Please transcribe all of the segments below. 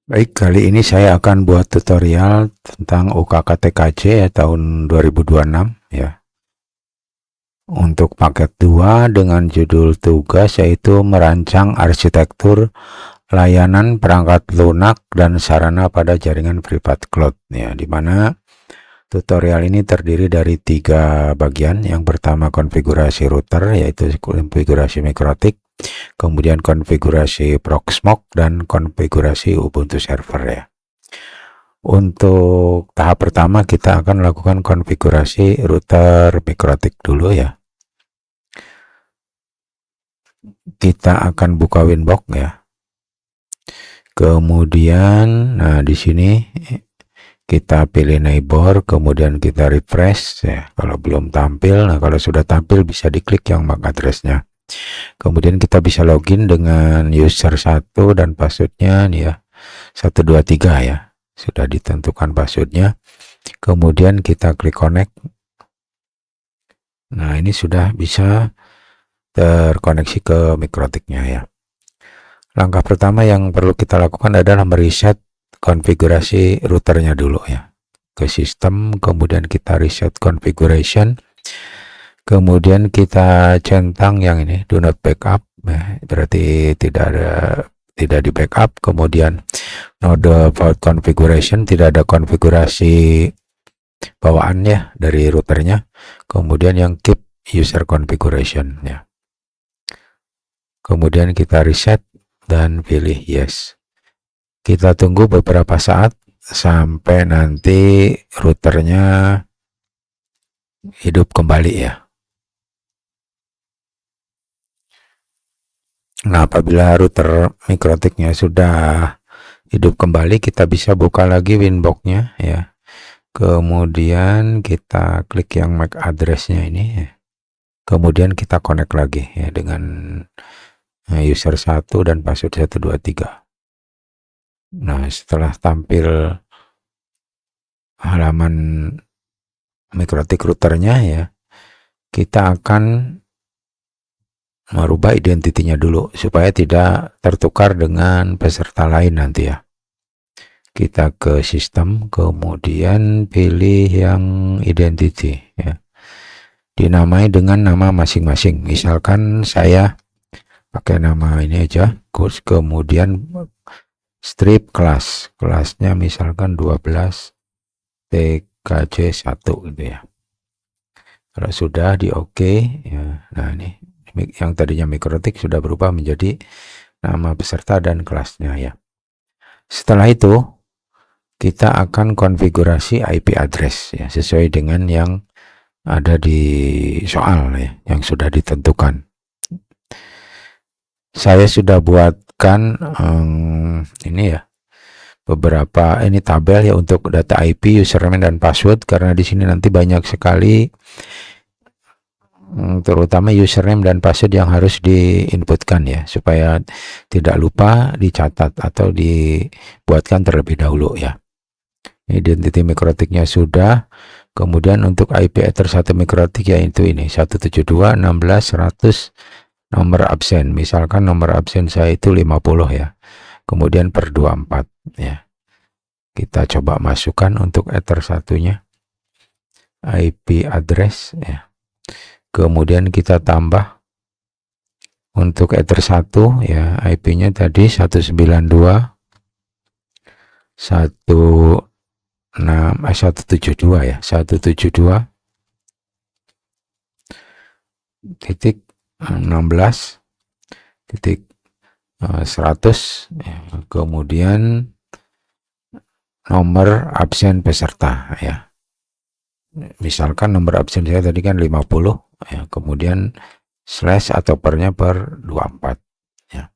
Baik, kali ini saya akan buat tutorial tentang UKKTKJ ya, tahun 2026 ya. Untuk paket 2 dengan judul tugas yaitu merancang arsitektur layanan perangkat lunak dan sarana pada jaringan privat cloud ya, di mana tutorial ini terdiri dari 3 bagian. Yang pertama konfigurasi router yaitu konfigurasi mikrotik, kemudian konfigurasi Proxmox dan konfigurasi Ubuntu server ya. Untuk tahap pertama kita akan lakukan konfigurasi router mikrotik dulu ya. Kita akan buka Winbox ya. Kemudian di sini kita pilih neighbor, kemudian kita refresh ya. Kalau belum tampil, kalau sudah tampil bisa diklik yang MAC address-nya. Kemudian kita bisa login dengan user 1 dan passwordnya nih ya, 123 ya. Sudah ditentukan passwordnya, kemudian kita klik connect. Nah, ini sudah bisa terkoneksi ke mikrotiknya ya. Langkah pertama yang perlu kita lakukan adalah mereset konfigurasi routernya dulu ya. Ke sistem, kemudian kita reset configuration, kemudian kita centang yang ini do not backup ya, berarti tidak di backup. Kemudian no default configuration, tidak ada konfigurasi bawaan ya dari routernya. Kemudian yang keep user configuration ya. Kemudian kita reset dan pilih yes. Kita tunggu beberapa saat sampai nanti routernya hidup kembali ya. Nah, apabila router mikrotiknya sudah hidup kembali, kita bisa buka lagi Winbox-nya ya. Kemudian kita klik yang MAC address-nya ini ya. Kemudian kita connect lagi ya dengan user 1 dan password 123. Nah, setelah tampil halaman mikrotik routernya ya, kita akan merubah identitinya dulu supaya tidak tertukar dengan peserta lain nanti ya. Kita ke sistem, kemudian pilih yang identity ya. Dinamai dengan nama masing-masing. Misalkan saya pakai nama ini aja, course, kemudian strip kelas. Kelasnya misalkan 12 TKJ 1 gitu ya. Kalau sudah di OK ya. Nah, ini yang tadinya mikrotik sudah berubah menjadi nama peserta dan kelasnya ya. Setelah itu kita akan konfigurasi IP address ya, sesuai dengan yang ada di soal ya, yang sudah ditentukan. Saya sudah buatkan ini ya, beberapa ini tabel ya untuk data IP, username dan password, karena di sini nanti banyak sekali terutama username dan password yang harus diinputkan ya, supaya tidak lupa dicatat atau dibuatkan terlebih dahulu ya. Identity mikrotiknya sudah. Kemudian untuk IP address 1 mikrotik yaitu ini 172.16.100 nomor absen. Misalkan nomor absen saya itu 50 ya. Kemudian per 24 ya. Kita coba masukkan untuk ether satunya IP address ya. Kemudian kita tambah untuk ether 1 ya, IP-nya tadi 172 ya, 172 titik 16 titik 100 ya. Kemudian nomor absen peserta ya, misalkan nomor absen saya tadi kan 50 ya, kemudian slash atau pernya per 24 ya.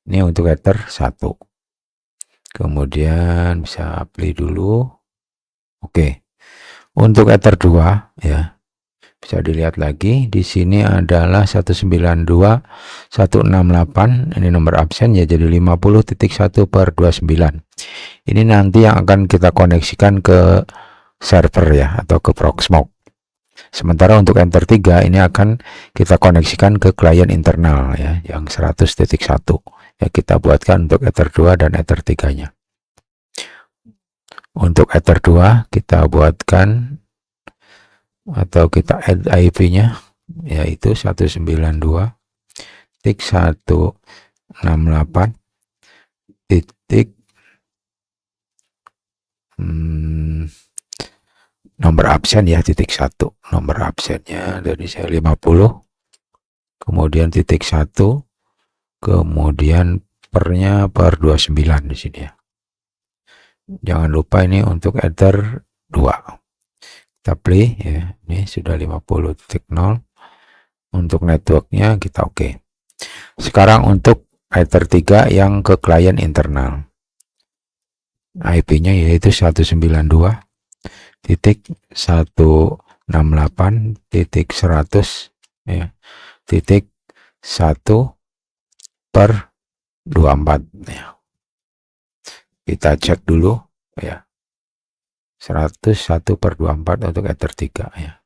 Ini untuk ether 1. Kemudian bisa apply dulu. Oke. Untuk ether 2 ya, bisa dilihat lagi di sini adalah 192.168, ini nomor absen ya, jadi 50.1/29. Ini nanti yang akan kita koneksikan ke server ya, atau ke Proxmox. Sementara untuk enter 3 ini akan kita koneksikan ke klien internal ya, yang 100.1 ya kita buatkan untuk Ether 2 dan Ether 3-nya. Untuk Ether 2 kita buatkan atau kita add IP-nya yaitu 192.168 titik nomor absen ya, titik 1 nomor absennya dari saya 50, kemudian titik 1, kemudian pernya per 29 di sini ya. Jangan lupa ini untuk Ether 2. Kita play ya, ini sudah 50.0. Untuk networknya kita oke. Sekarang untuk Ether 3 yang ke klien internal, IP-nya yaitu 192.168.100 ya, titik 1 per 24 ya. Kita cek dulu ya, 101 per 24 untuk Ether 3 ya.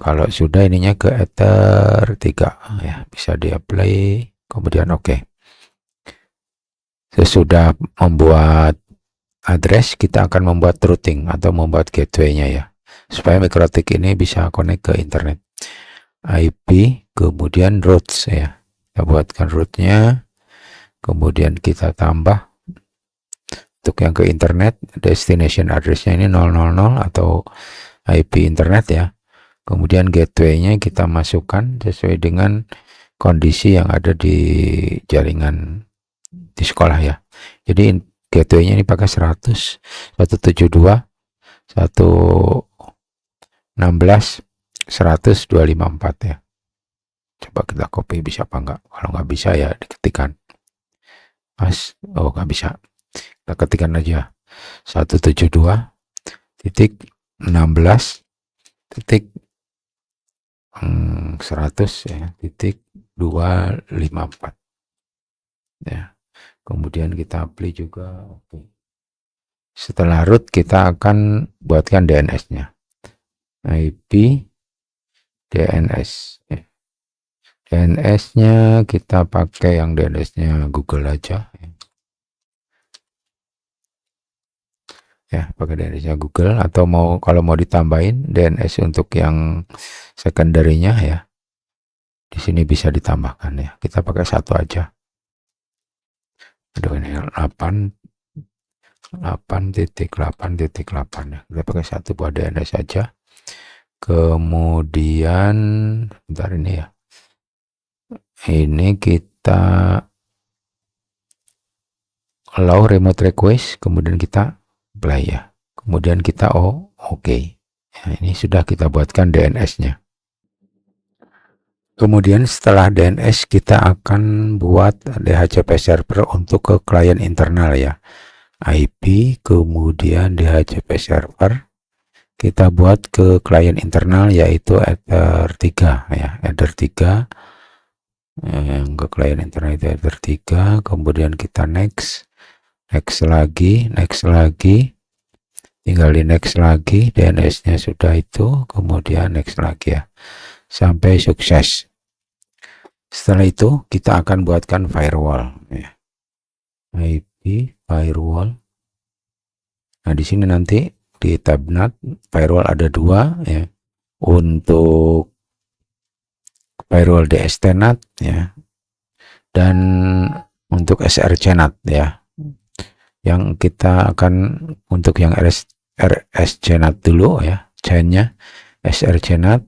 Kalau sudah ininya ke Ether 3 ya, bisa di apply, kemudian oke. Sesudah membuat address, kita akan membuat routing atau membuat gateway-nya ya, supaya MikroTik ini bisa connect ke internet. IP, kemudian routes ya, kita buatkan route-nya, kemudian kita tambah untuk yang ke internet, destination address-nya ini 000 atau IP internet ya. Kemudian gateway-nya kita masukkan sesuai dengan kondisi yang ada di jaringan di sekolah ya. Jadi gateway-nya ini pakai 100, 172, 116, 100, 254 ya. Coba kita copy, bisa apa enggak? Kalau nggak bisa ya diketikkan. Oh nggak bisa. Kita ketikkan aja 172.16 titik 100 ya, titik 254 ya. Kemudian kita apply juga. Oke. Setelah root kita akan buatkan DNS-nya, IP DNS ya. DNS-nya kita pakai yang DNS-nya Google aja ya, pakai DNS-nya Google, atau kalau mau ditambahin DNS untuk yang secondary-nya ya, di sini bisa ditambahkan ya. Kita pakai satu aja. Aduh, ini 8.8.8 ya. Kita pakai satu buat DNS saja. Kemudian bentar ini ya. Ini kita allow remote request, kemudian kita play ya. Kemudian kita oke. Ya, ini sudah kita buatkan DNS-nya. Kemudian setelah DNS kita akan buat DHCP server untuk ke klien internal ya. IP, kemudian DHCP server kita buat ke klien internal yaitu Ether 3 ya. Ether 3 yang ke klien internal itu Ether 3, kemudian kita next lagi, tinggal di next lagi, DNS-nya sudah itu, kemudian next lagi ya, sampai sukses. Setelah itu kita akan buatkan firewall ya. IP firewall. Nah di sini nanti di tab NAT firewall ada dua ya, untuk firewall DST NAT ya, dan untuk SRC NAT ya. Yang kita akan untuk yang RSC NAT dulu ya, chainnya SRC NAT,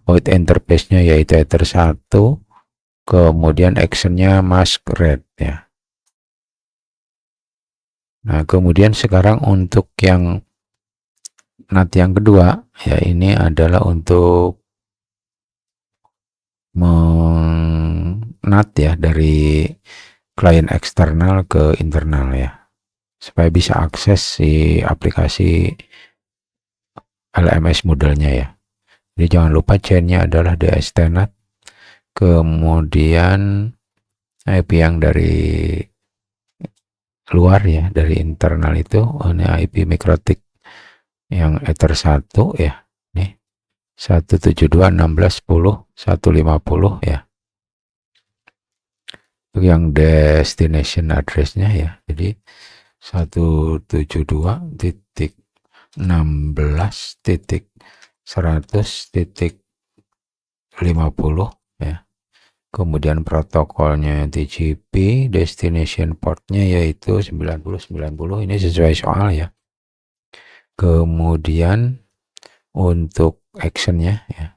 void interface-nya yaitu Ether 1, kemudian actionnya mask red ya. Nah kemudian sekarang untuk yang NAT yang kedua ya, ini adalah untuk NAT ya, dari klien eksternal ke internal ya, supaya bisa akses si aplikasi LMS modelnya ya. Jadi jangan lupa chainnya adalah DST NAT, kemudian IP yang dari luar ya, dari internal itu ini IP MikroTik yang Ether 1 ya, nih 172.16.10.150 ya. yang destination address-nya ya. Jadi 172.16.100.50 ya. Kemudian protokolnya TCP, destination portnya yaitu 9090, ini sesuai soal ya. Kemudian untuk actionnya ya,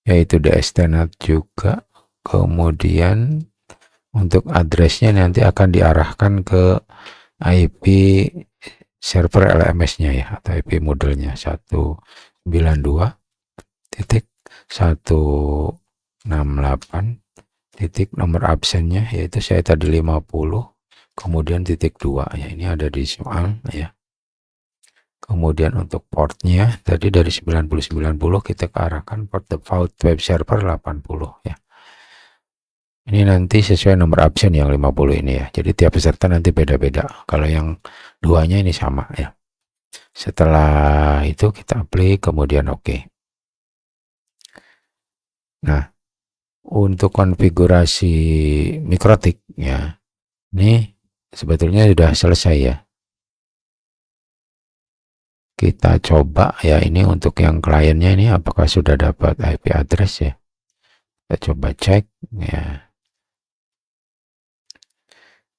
yaitu destinat juga. Kemudian untuk addressnya nanti akan diarahkan ke IP server LMS-nya ya, atau IP modelnya 192.168. titik nomor absennya yaitu saya tadi 50, kemudian titik 2 ya, ini ada di soal ya. Kemudian untuk portnya tadi dari 9090 kita kearahkan port default web server 80 ya. Ini nanti sesuai nomor absen yang 50 ini ya. Jadi tiap peserta nanti beda-beda. Kalau yang duanya ini sama ya. Setelah itu kita apply, kemudian oke. Nah, untuk konfigurasi mikrotik ya, ini sebetulnya sudah selesai ya. Kita coba ya, ini untuk yang kliennya ini apakah sudah dapat IP address ya. Kita coba cek ya.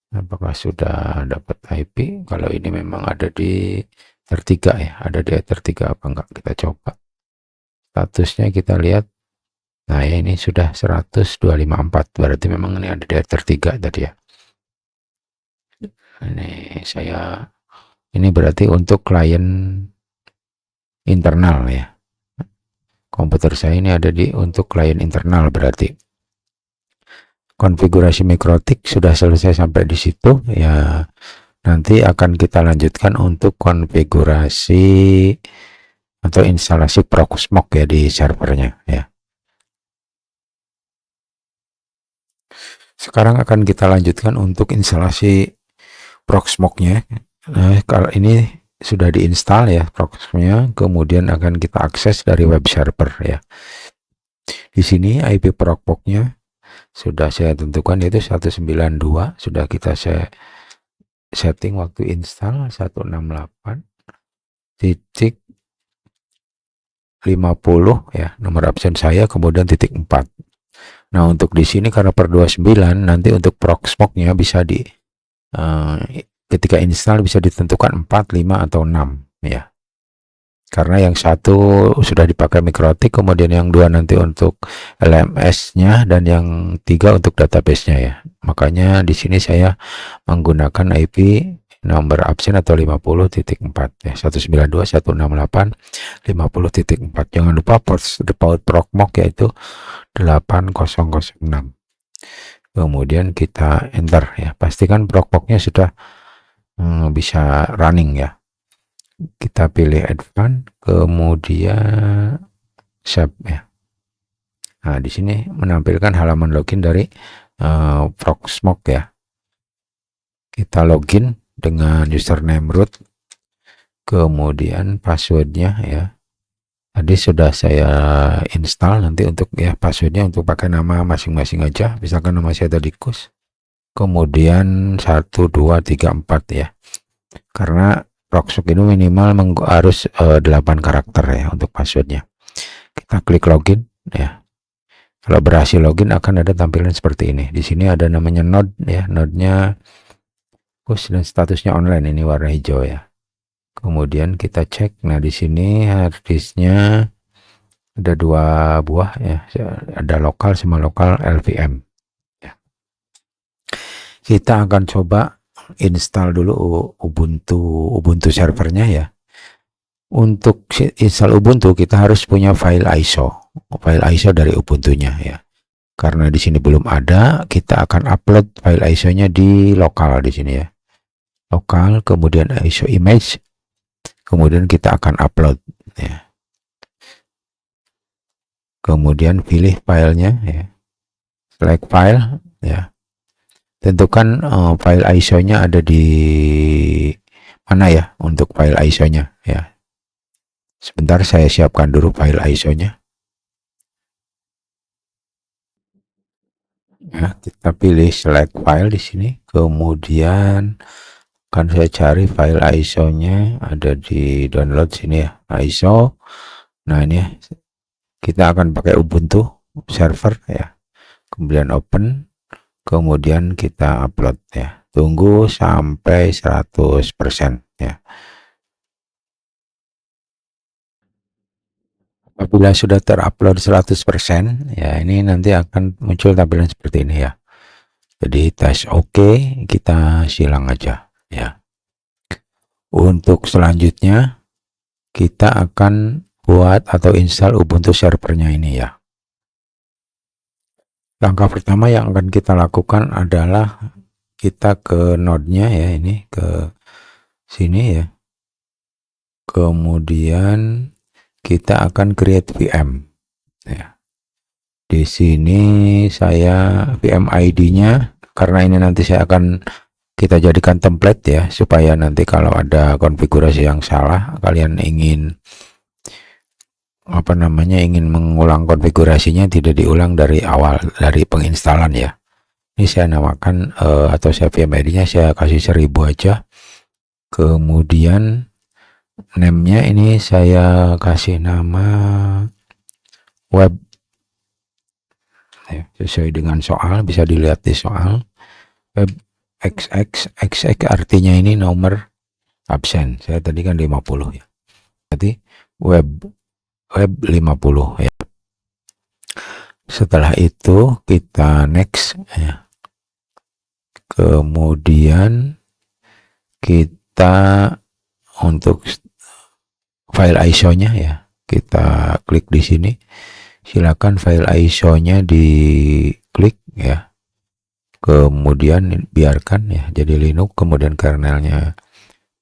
Apakah sudah dapat IP? Kalau ini memang ada di tertiga ya, ada di tertiga apa enggak, kita coba. Statusnya kita lihat. Nah ya, ini sudah 100.254, berarti memang ini ada di tertiga tadi ya. Ini berarti untuk klien internal ya. Komputer saya ini ada di untuk klien internal, berarti konfigurasi mikrotik sudah selesai sampai di situ ya. Nanti akan kita lanjutkan untuk konfigurasi atau instalasi Proxmox ya di servernya ya. Sekarang akan kita lanjutkan untuk instalasi Proxmox-nya. Nah, kalau ini sudah diinstal ya Proxmox-nya, kemudian akan kita akses dari web server ya. Di sini IP Proxmox-nya sudah saya tentukan, yaitu 192, sudah kita setting waktu install 168.50 ya, nomor absen saya, kemudian titik 4. Nah, untuk di sini karena per 29, nanti untuk Proxmox-nya bisa ketika install bisa ditentukan 4, 5 atau 6 ya. Karena yang satu sudah dipakai mikrotik, kemudian yang dua nanti untuk LMS-nya, dan yang tiga untuk database-nya ya. Makanya di sini saya menggunakan IP nomor absen atau 50.4 ya, 192.168.50.4. Jangan lupa port default Proxmox yaitu 8006. Kemudian kita enter ya, pastikan Proxmox-nya sudah bisa running ya. Kita pilih advance, kemudian save ya. Nah, di sini menampilkan halaman login dari Proxmox ya. Kita login dengan username root, kemudian passwordnya ya. Tadi sudah saya install, nanti untuk ya passwordnya untuk pakai nama masing-masing aja. Misalkan nama saya tadi Kus. Kemudian 1, 2, 3, 4 ya. Karena Proxmox ini minimal harus 8 karakter ya untuk passwordnya. Kita klik login ya. Kalau berhasil login akan ada tampilan seperti ini. Di sini ada namanya node ya, node-nya push dan statusnya online, ini warna hijau ya. Kemudian kita cek. Nah, di sini harddisknya ada 2 buah ya. Ada lokal sama lokal LVM ya. Kita akan coba install dulu Ubuntu servernya ya. Untuk install Ubuntu kita harus punya file ISO dari Ubuntunya ya. Karena di sini belum ada, kita akan upload file ISO-nya di lokal di sini ya. Lokal, kemudian ISO image, kemudian kita akan upload ya. Kemudian pilih filenya ya. Select file ya. Tentukan file ISO-nya ada di mana ya untuk file ISO-nya ya. Sebentar saya siapkan dulu file ISO-nya. Ya, kita pilih select file di sini, kemudian kan saya cari file ISO-nya ada di download sini ya, ISO. Nah ini ya, kita akan pakai Ubuntu server ya, kemudian open, kemudian kita upload ya, tunggu sampai 100% ya. Apabila sudah terupload 100% ya, ini nanti akan muncul tampilan seperti ini ya. Jadi tes OK, kita silang aja ya. Untuk selanjutnya kita akan buat atau install Ubuntu servernya ini ya. Langkah pertama yang akan kita lakukan adalah kita ke node-nya ya, ini ke sini ya. Kemudian kita akan create VM ya. Di sini saya VM ID-nya, karena ini nanti saya akan kita jadikan template ya, supaya nanti kalau ada konfigurasi yang salah, kalian ingin ingin mengulang konfigurasinya tidak diulang dari awal, dari penginstalan ya. Ini saya namakan atau saya VM ID-nya saya kasih 1000 aja. Kemudian name-nya ini saya kasih nama web ya, sesuai dengan soal, bisa dilihat di soal. Web XX artinya ini nomor absen. Saya tadi kan 50 ya. Berarti web 50 ya. Setelah itu kita next ya. Kemudian kita untuk file ISO-nya ya, kita klik di sini. Silakan file ISO-nya diklik ya. Kemudian biarkan ya jadi Linux, kemudian kernelnya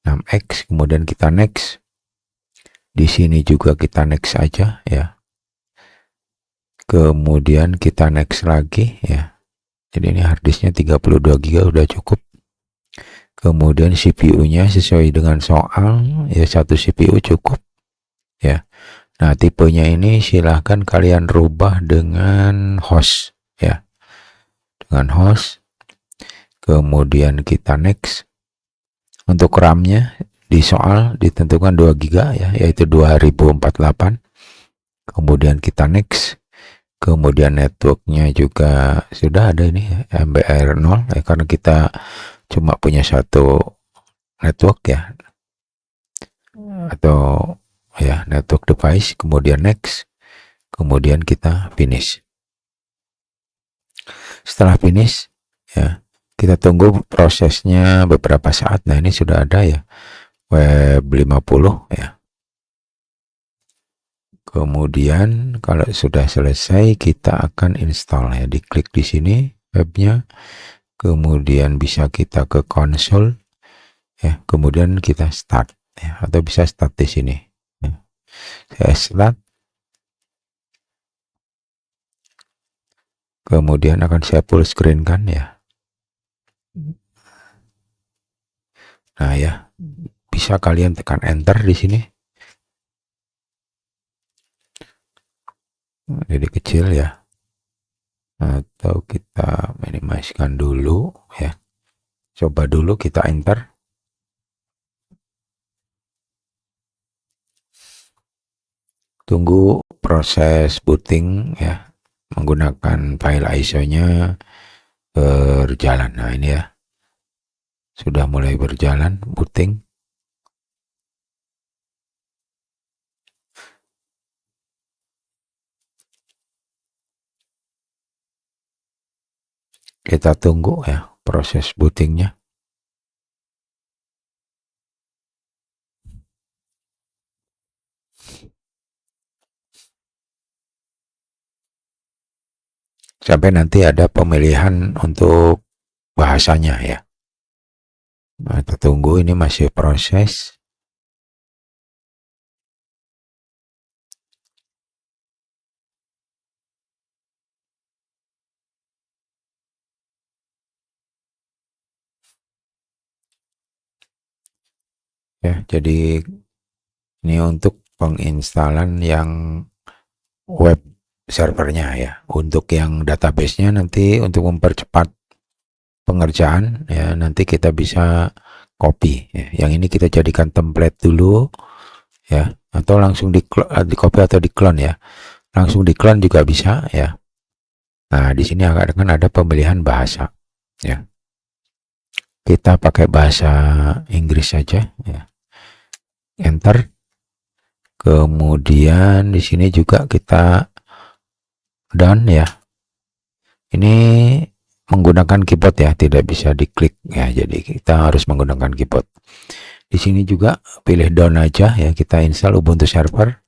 6X, kemudian kita next. Di sini juga kita next aja ya. Kemudian kita next lagi ya. Jadi ini harddisknya 32 GB udah cukup. Kemudian CPU-nya sesuai dengan soal ya, 1 CPU cukup ya. Nah tipenya ini silahkan kalian rubah dengan host ya, dengan host. Kemudian kita next. Untuk RAM-nya di soal ditentukan 2 GB ya, yaitu 2048. Kemudian kita next. Kemudian networknya juga sudah ada ini ya, MBR0 ya, karena kita cuma punya satu network ya, atau ya network device. Kemudian next, kemudian kita finish. Setelah finish ya, kita tunggu prosesnya beberapa saat. Nah ini sudah ada ya, web 50 ya. Kemudian kalau sudah selesai kita akan install ya, diklik di sini webnya, kemudian bisa kita ke konsol ya, kemudian kita start ya, atau bisa start di sini ya. Saya start, kemudian akan saya full screen kan ya. Nah ya, bisa kalian tekan enter di sini. Jadi kecil ya, atau kita minimasikan dulu ya. Coba dulu kita enter. Tunggu proses booting ya, menggunakan file ISO-nya berjalan. Nah ini ya, sudah mulai berjalan booting. Kita tunggu ya proses bootingnya. Sampai nanti ada pemilihan untuk bahasanya ya. Nah, kita tunggu, ini masih proses. Ya, jadi ini untuk penginstalan yang web servernya ya. Untuk yang database-nya nanti untuk mempercepat pengerjaan ya, nanti kita bisa copy ya. Yang ini kita jadikan template dulu ya, atau langsung di copy atau di clone ya. Langsung di clone juga bisa ya. Nah, di sini akan ada pemilihan bahasa ya. Kita pakai bahasa Inggris saja ya. Enter. Kemudian di sini juga kita done ya. Ini menggunakan keyboard ya, tidak bisa diklik ya. Jadi kita harus menggunakan keyboard. Di sini juga pilih done aja ya, kita install Ubuntu server.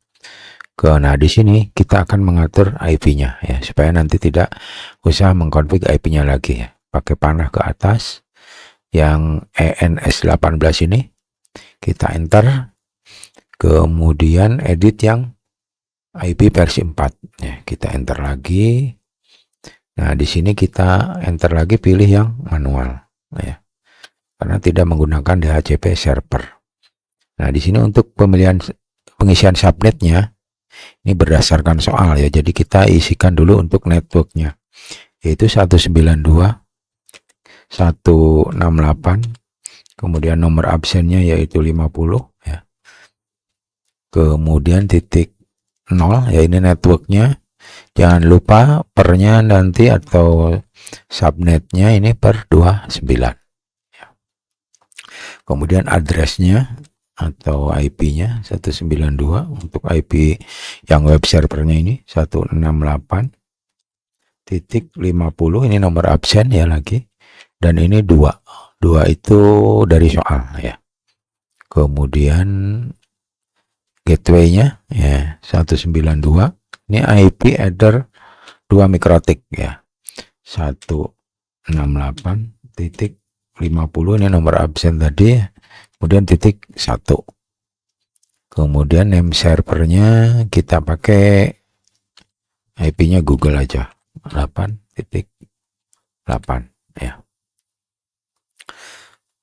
Nah, di sini kita akan mengatur IP-nya ya, supaya nanti tidak usah mengkonfig IP-nya lagi ya. Pakai panah ke atas yang ENS18 ini, kita enter. Kemudian edit yang IP versi 4 ya, kita enter lagi. Nah, di sini kita enter lagi, pilih yang manual ya, karena tidak menggunakan DHCP server. Nah, di sini untuk pengisian subnetnya ini berdasarkan soal ya, jadi kita isikan dulu untuk networknya, yaitu 192.168, kemudian nomor absennya yaitu 50 ya, kemudian titik 0 ya, ini networknya. Jangan lupa pernya nanti atau subnetnya ini per 29 ya. Kemudian addressnya atau IP-nya 192, untuk IP yang web servernya ini 168.50, ini nomor absen ya lagi, dan ini 2 itu dari soal ya. Kemudian gateway-nya ya 192, ini IP header 2 mikrotik ya, 168.50, ini nomor absen tadi, kemudian titik 1. Kemudian name servernya kita pakai IP-nya Google aja, 8.8 ya.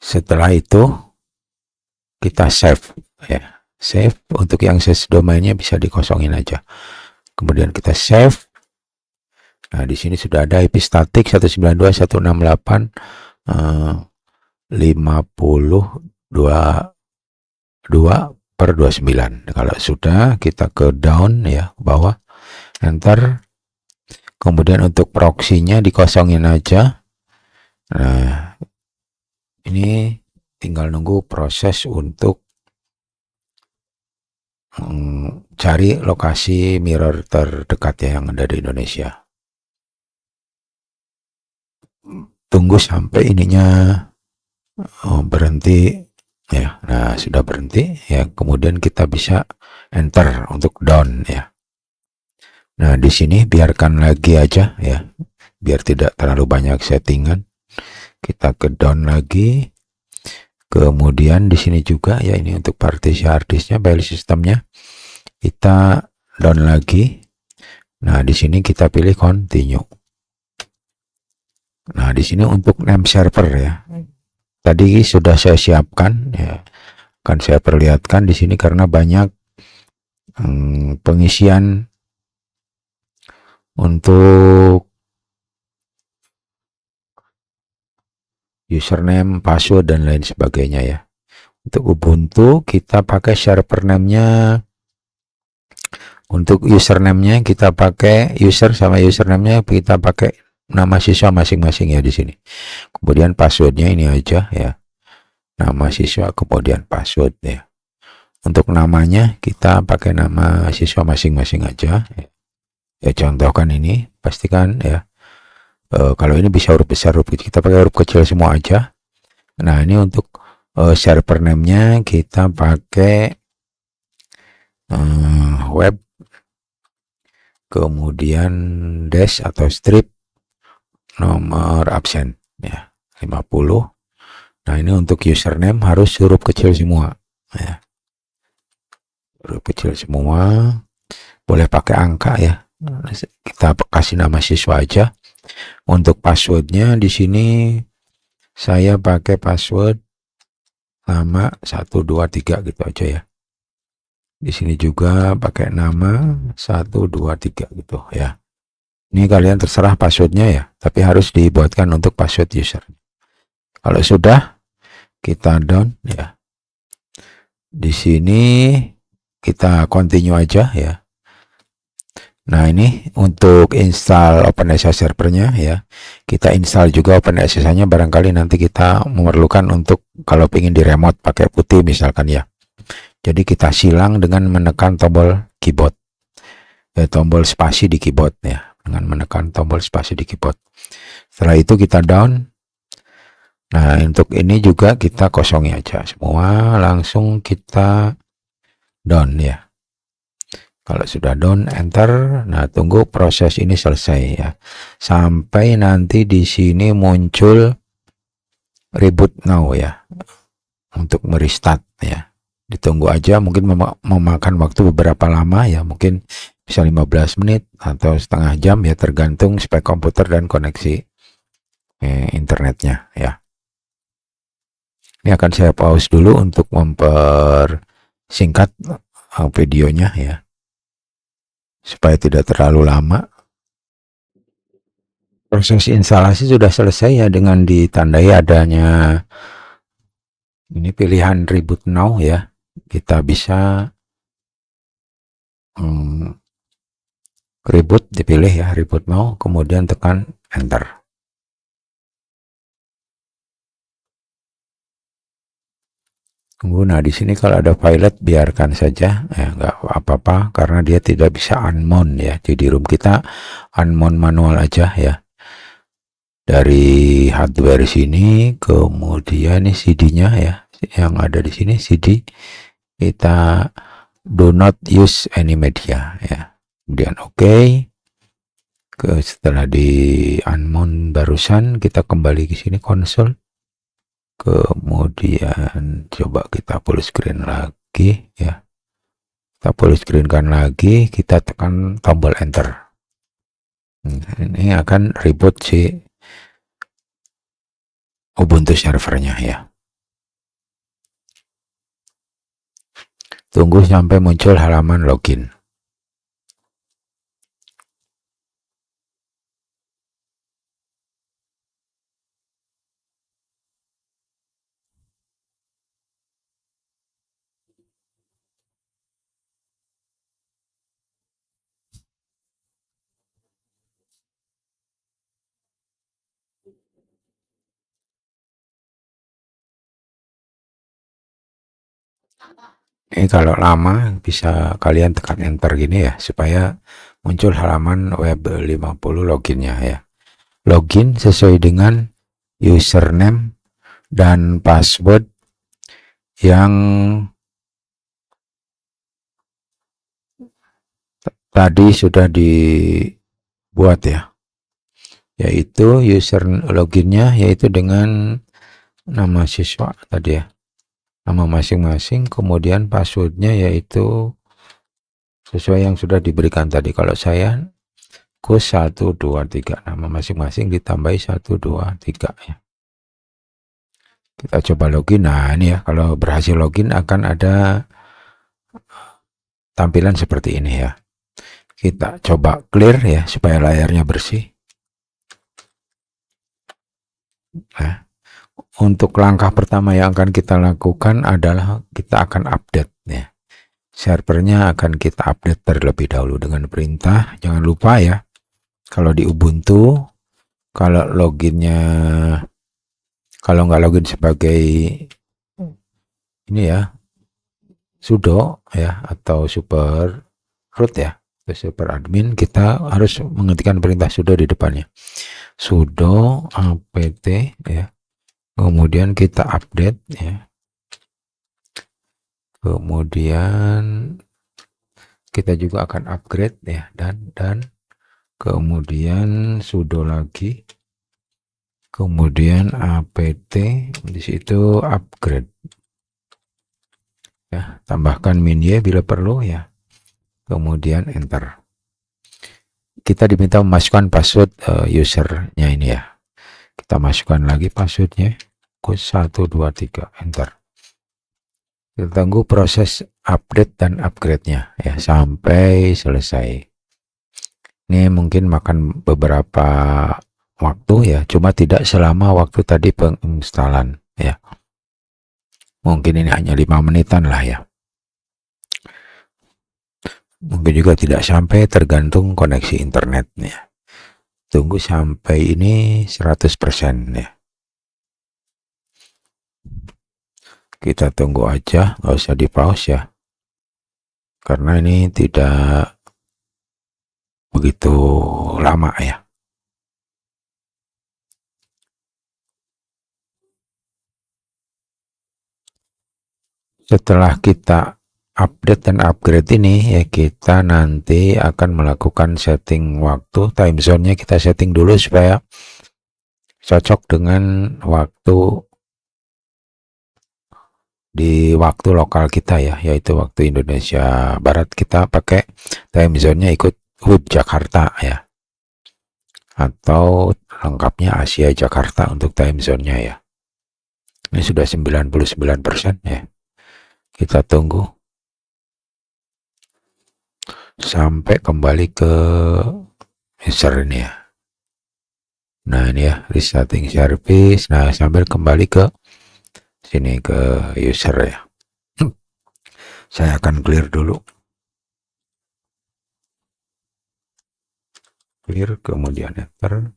Setelah itu kita save ya, save. Untuk yang ses domainnya bisa dikosongin aja. Kemudian kita save. Nah, di sini sudah ada IP statik 192.168.50.2/29. Kalau sudah, kita ke down ya, ke bawah, enter. Kemudian untuk proxy-nya dikosongin aja. Nah, ini tinggal nunggu proses untuk cari lokasi mirror terdekat ya, yang ada di Indonesia. Tunggu sampai ininya berhenti ya. Nah, sudah berhenti ya, kemudian kita bisa enter untuk down ya. Nah, di sini biarkan lagi aja ya, biar tidak terlalu banyak settingan. Kita ke down lagi. Kemudian di sini juga ya, ini untuk partisi hard disknya, file sistemnya kita down lagi. Nah, di sini kita pilih continue. Nah, di sini untuk name server ya, tadi sudah saya siapkan ya, akan saya perlihatkan di sini karena banyak pengisian untuk username, password, dan lain sebagainya ya. Untuk Ubuntu kita pakai server name-nya. Untuk username-nya kita pakai user sama username-nya kita pakai nama siswa masing-masing ya di sini. Kemudian password-nya ini aja ya, nama siswa kemudian password ya. Untuk namanya kita pakai nama siswa masing-masing aja ya. Contohkan ini, pastikan ya. Kalau ini bisa huruf besar, huruf kecil, kita pakai huruf kecil semua aja. Nah, ini untuk server name-nya kita pakai web, kemudian dash atau strip, nomor absen ya 50. Nah, ini untuk username harus huruf kecil semua ya, huruf kecil semua, boleh pakai angka ya. Kita kasih nama siswa aja. Untuk passwordnya di sini saya pakai password nama 123 gitu aja ya. Di sini juga pakai nama 123 gitu ya. Ini kalian terserah passwordnya ya, tapi harus dibuatkan untuk password user. Kalau sudah, kita down ya. Di sini kita continue aja ya. Nah, ini untuk install OpenSSH servernya ya. Kita install juga OpenSSH-nya, barangkali nanti kita memerlukan untuk kalau ingin di remote pakai putih misalkan ya. Jadi kita silang dengan menekan tombol keyboard. Tombol spasi di keyboard ya, dengan menekan tombol spasi di keyboard. Setelah itu kita down. Nah, untuk ini juga kita kosongi aja semua, langsung kita down ya. Kalau sudah down, enter. Nah, tunggu proses ini selesai ya. Sampai nanti di sini muncul reboot now ya. Untuk merestart ya. Ditunggu aja, mungkin memakan waktu beberapa lama ya. Mungkin bisa 15 menit atau setengah jam ya, tergantung spek komputer dan koneksi internetnya ya. Ini akan saya pause dulu untuk mempersingkat videonya ya, supaya tidak terlalu lama. Proses instalasi sudah selesai ya, dengan ditandai adanya ini pilihan reboot now ya. Kita bisa reboot, dipilih ya reboot now, kemudian tekan enter. Tunggu. Nah, di sini kalau ada pilot biarkan saja ya, nggak apa-apa karena dia tidak bisa unmount ya. Jadi room kita unmount manual aja ya. Dari hardware sini, kemudian ini CD-nya ya, yang ada di sini CD, kita do not use any media ya. Kemudian oke. Setelah di unmount barusan, kita kembali ke sini konsol. Kemudian coba kita full screen lagi ya. Kita full screen kan lagi, kita tekan tombol enter. Ini akan reboot si Ubuntu servernya ya. Tunggu sampai muncul halaman login. Ini kalau lama bisa kalian tekan enter gini ya, supaya muncul halaman web 50 loginnya ya. Login sesuai dengan username dan password yang tadi sudah dibuat ya, yaitu user loginnya yaitu dengan nama siswa tadi ya, nama masing-masing, kemudian passwordnya yaitu sesuai yang sudah diberikan tadi. Kalau saya Kus 123, nama masing-masing ditambahi 123 ya. Kita coba login. Nah, ini ya, kalau berhasil login akan ada tampilan seperti ini ya. Kita coba clear ya, supaya layarnya bersih. Nah, untuk langkah pertama yang akan kita lakukan adalah kita akan update ya. Servernya akan kita update terlebih dahulu dengan perintah. Jangan lupa ya, kalau di Ubuntu, kalau loginnya, kalau nggak login sebagai ini ya, sudo ya, atau super root ya, atau super admin, kita harus mengetikkan perintah sudo di depannya. Sudo apt ya, kemudian kita update ya, kemudian kita juga akan upgrade ya, dan kemudian sudo lagi, kemudian apt, di situ upgrade ya, tambahkan min-y bila perlu ya, kemudian enter. Kita diminta memasukkan password usernya ini ya. Kita masukkan lagi passwordnya, Kus 123, enter. Kita tunggu proses update dan upgrade-nya ya sampai selesai. Ini mungkin makan beberapa waktu ya, cuma tidak selama waktu tadi penginstalan ya. Mungkin ini hanya 5 menitan lah ya. Mungkin juga tidak sampai, tergantung koneksi internetnya. Tunggu sampai ini 100% ya. Kita tunggu aja, nggak usah di pause ya. Karena ini tidak begitu lama ya. Setelah kita update dan upgrade ini ya, kita nanti akan melakukan setting waktu, time zone-nya kita setting dulu supaya cocok dengan waktu di waktu lokal kita ya, yaitu waktu Indonesia Barat. Kita pakai time zone-nya ikut WIB Jakarta ya, atau lengkapnya Asia Jakarta untuk time zone-nya ya. Ini sudah 99% ya. Kita tunggu sampai kembali ke user ini ya. Nah ini ya, restarting service. Nah sambil kembali ke sini ke user ya. Saya akan clear dulu. Clear, kemudian enter.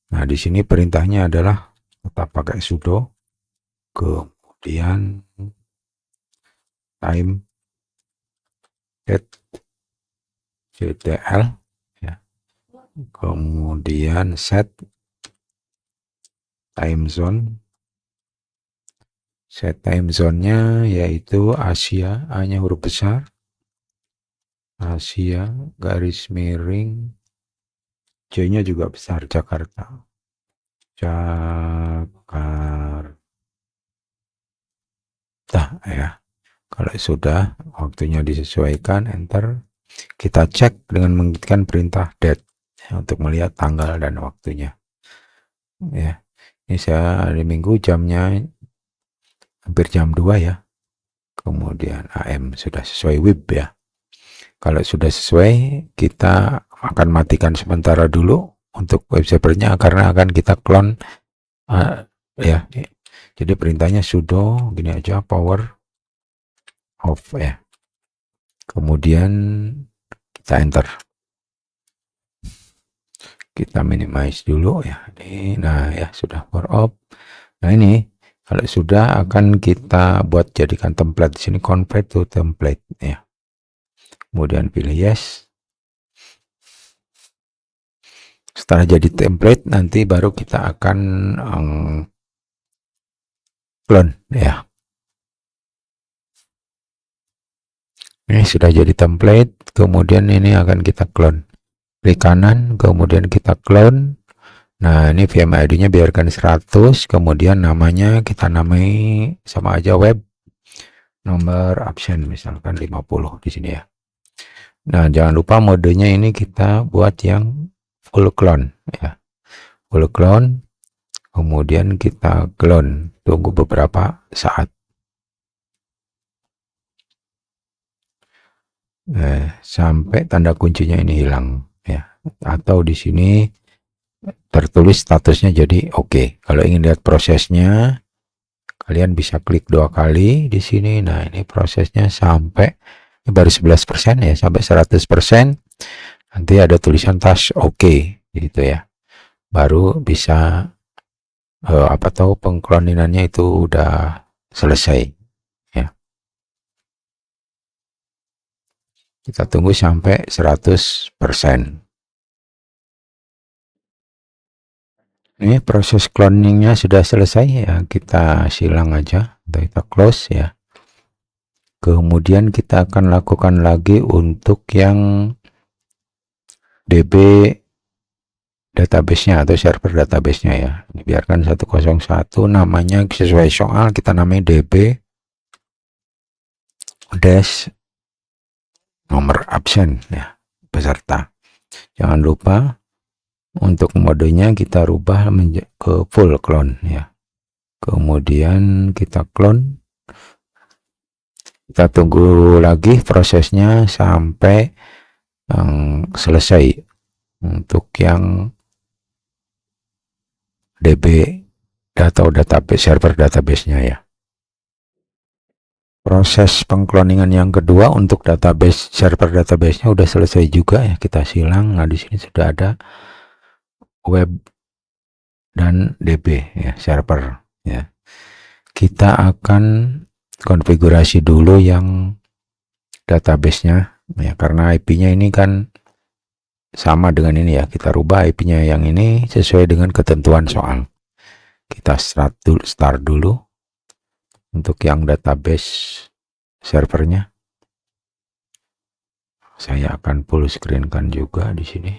Nah di sini perintahnya adalah tetap pakai sudo, kemudian time ctl ya, kemudian set time zone. Set time zone-nya yaitu Asia, A-nya huruf besar, Asia, garis miring, J-nya juga besar, Jakarta. Jakarta ya. Kalau sudah, waktunya disesuaikan, enter. Kita cek dengan mengetikkan perintah date ya, untuk melihat tanggal dan waktunya. Ya, ini saya hari Minggu, jamnya hampir jam 2 ya. Kemudian AM sudah sesuai WIB ya. Kalau sudah sesuai, kita akan matikan sementara dulu untuk web servernya karena akan kita clone ya. Jadi perintahnya sudo gini aja, power off ya. Kemudian kita enter. Kita minimize dulu ya. Ini, nah ya sudah power off. Nah ini kalau sudah akan kita buat jadikan template di sini, convert to template ya. Kemudian pilih yes. Setelah jadi template nanti baru kita akan clone ya. Ini sudah jadi template, kemudian ini akan kita clone. Klik kanan, kemudian kita clone. Nah, ini VM ID-nya biarkan 100, kemudian namanya kita namai sama aja web. Nomor absen misalkan 50 di sini ya. Nah, jangan lupa modenya ini kita buat yang full clone ya. Full clone, kemudian kita clone. Tunggu beberapa saat. Sampai tanda kuncinya ini hilang ya, atau di sini tertulis statusnya jadi oke. Kalau ingin lihat prosesnya, kalian bisa klik 2 kali di sini. Nah ini prosesnya sampai ini baru 11% ya, sampai 100%. Nanti ada tulisan task oke gitu ya, baru bisa apa tahu pengkloninannya itu udah selesai. Kita tunggu sampai 100%. Ini proses cloningnya sudah selesai ya. Kita silang aja atau kita close ya. Kemudian kita akan lakukan lagi untuk yang DB database-nya atau server database-nya ya. Ini biarkan 101, namanya sesuai soal kita namai DB dash nomor absen ya, peserta. Jangan lupa untuk modenya kita rubah ke full clone ya. Kemudian kita clone Kita tunggu lagi prosesnya sampai selesai untuk yang DB atau database server database-nya ya. Proses pengkloningan yang kedua untuk database server database-nya udah selesai juga ya, kita silang. Nah, di sini sudah ada web dan DB ya, server ya. Kita akan konfigurasi dulu yang database-nya ya, karena IP-nya ini kan sama dengan ini ya. Kita rubah IP-nya yang ini sesuai dengan ketentuan soal. Kita start dulu untuk yang database servernya. Saya akan full screen kan juga di sini.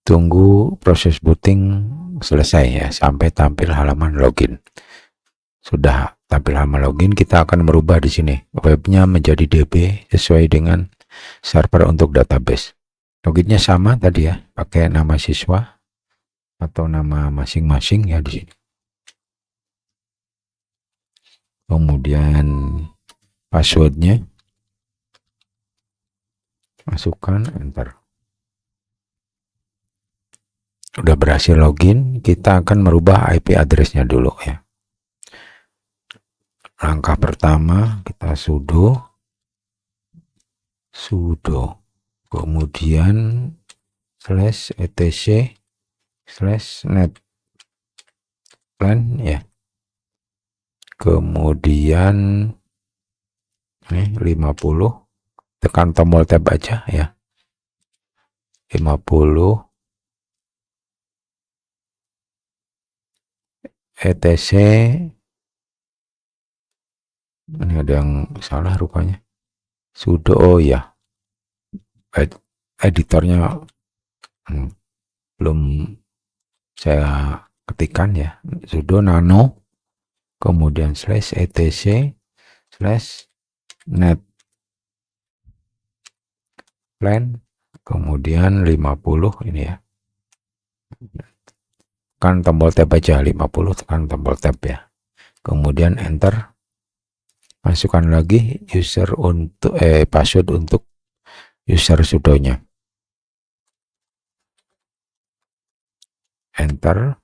Tunggu proses booting selesai ya, sampai tampil halaman login. Sudah tampil halaman login, kita akan merubah di sini webnya menjadi DB sesuai dengan server untuk database. Loginnya sama tadi ya, pakai nama siswa atau nama masing-masing ya di sini. Kemudian passwordnya masukkan, enter. Udah berhasil login, kita akan merubah IP address-nya dulu ya. Langkah pertama kita sudo, kemudian /etc/netplan ya. Kemudian ini 50, tekan tombol tab aja ya. 50 etc. Ini ada yang salah rupanya. Sudo, oh ya, editornya belum saya ketikkan ya. Sudo nano, kemudian /etc/netplan, kemudian 50 ini ya. Tekan tombol tab aja, 50 tekan tombol tab ya. Kemudian enter. Masukkan lagi user untuk password untuk user sudonya. Enter.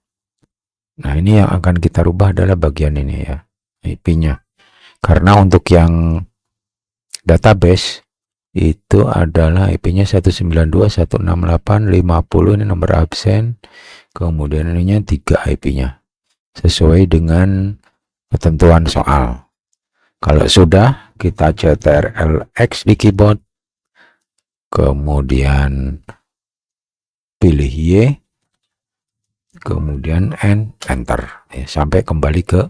Nah, ini yang akan kita rubah adalah bagian ini ya, IP-nya. Karena untuk yang database itu adalah IP-nya 192.168.50, ini nomor absen. Kemudian ininya 3 IP-nya. Sesuai dengan ketentuan soal. Kalau sudah, kita CTRL-X di keyboard, kemudian pilih Y, kemudian enter ya, sampai kembali ke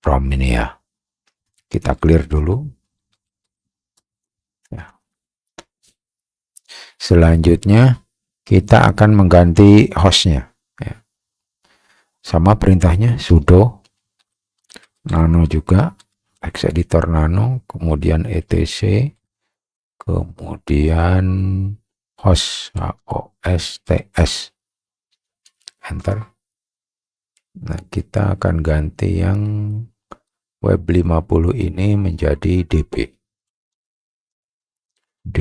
prompt ini ya. Kita clear dulu ya. Selanjutnya kita akan mengganti hostnya ya. Sama perintahnya sudo nano juga, text editor nano, kemudian etc, kemudian hosts, enter. Nah, kita akan ganti yang web 50 ini menjadi DB 50.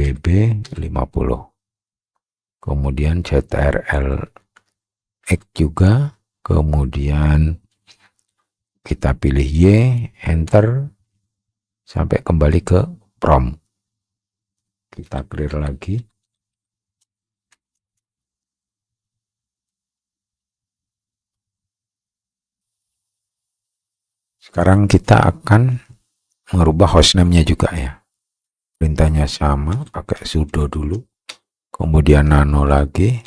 Kemudian CTRL-X juga, kemudian kita pilih Y, enter, sampai kembali ke prompt. Kita clear lagi. Sekarang kita akan merubah hostname-nya juga ya. Perintahnya sama, pakai sudo dulu, kemudian nano lagi,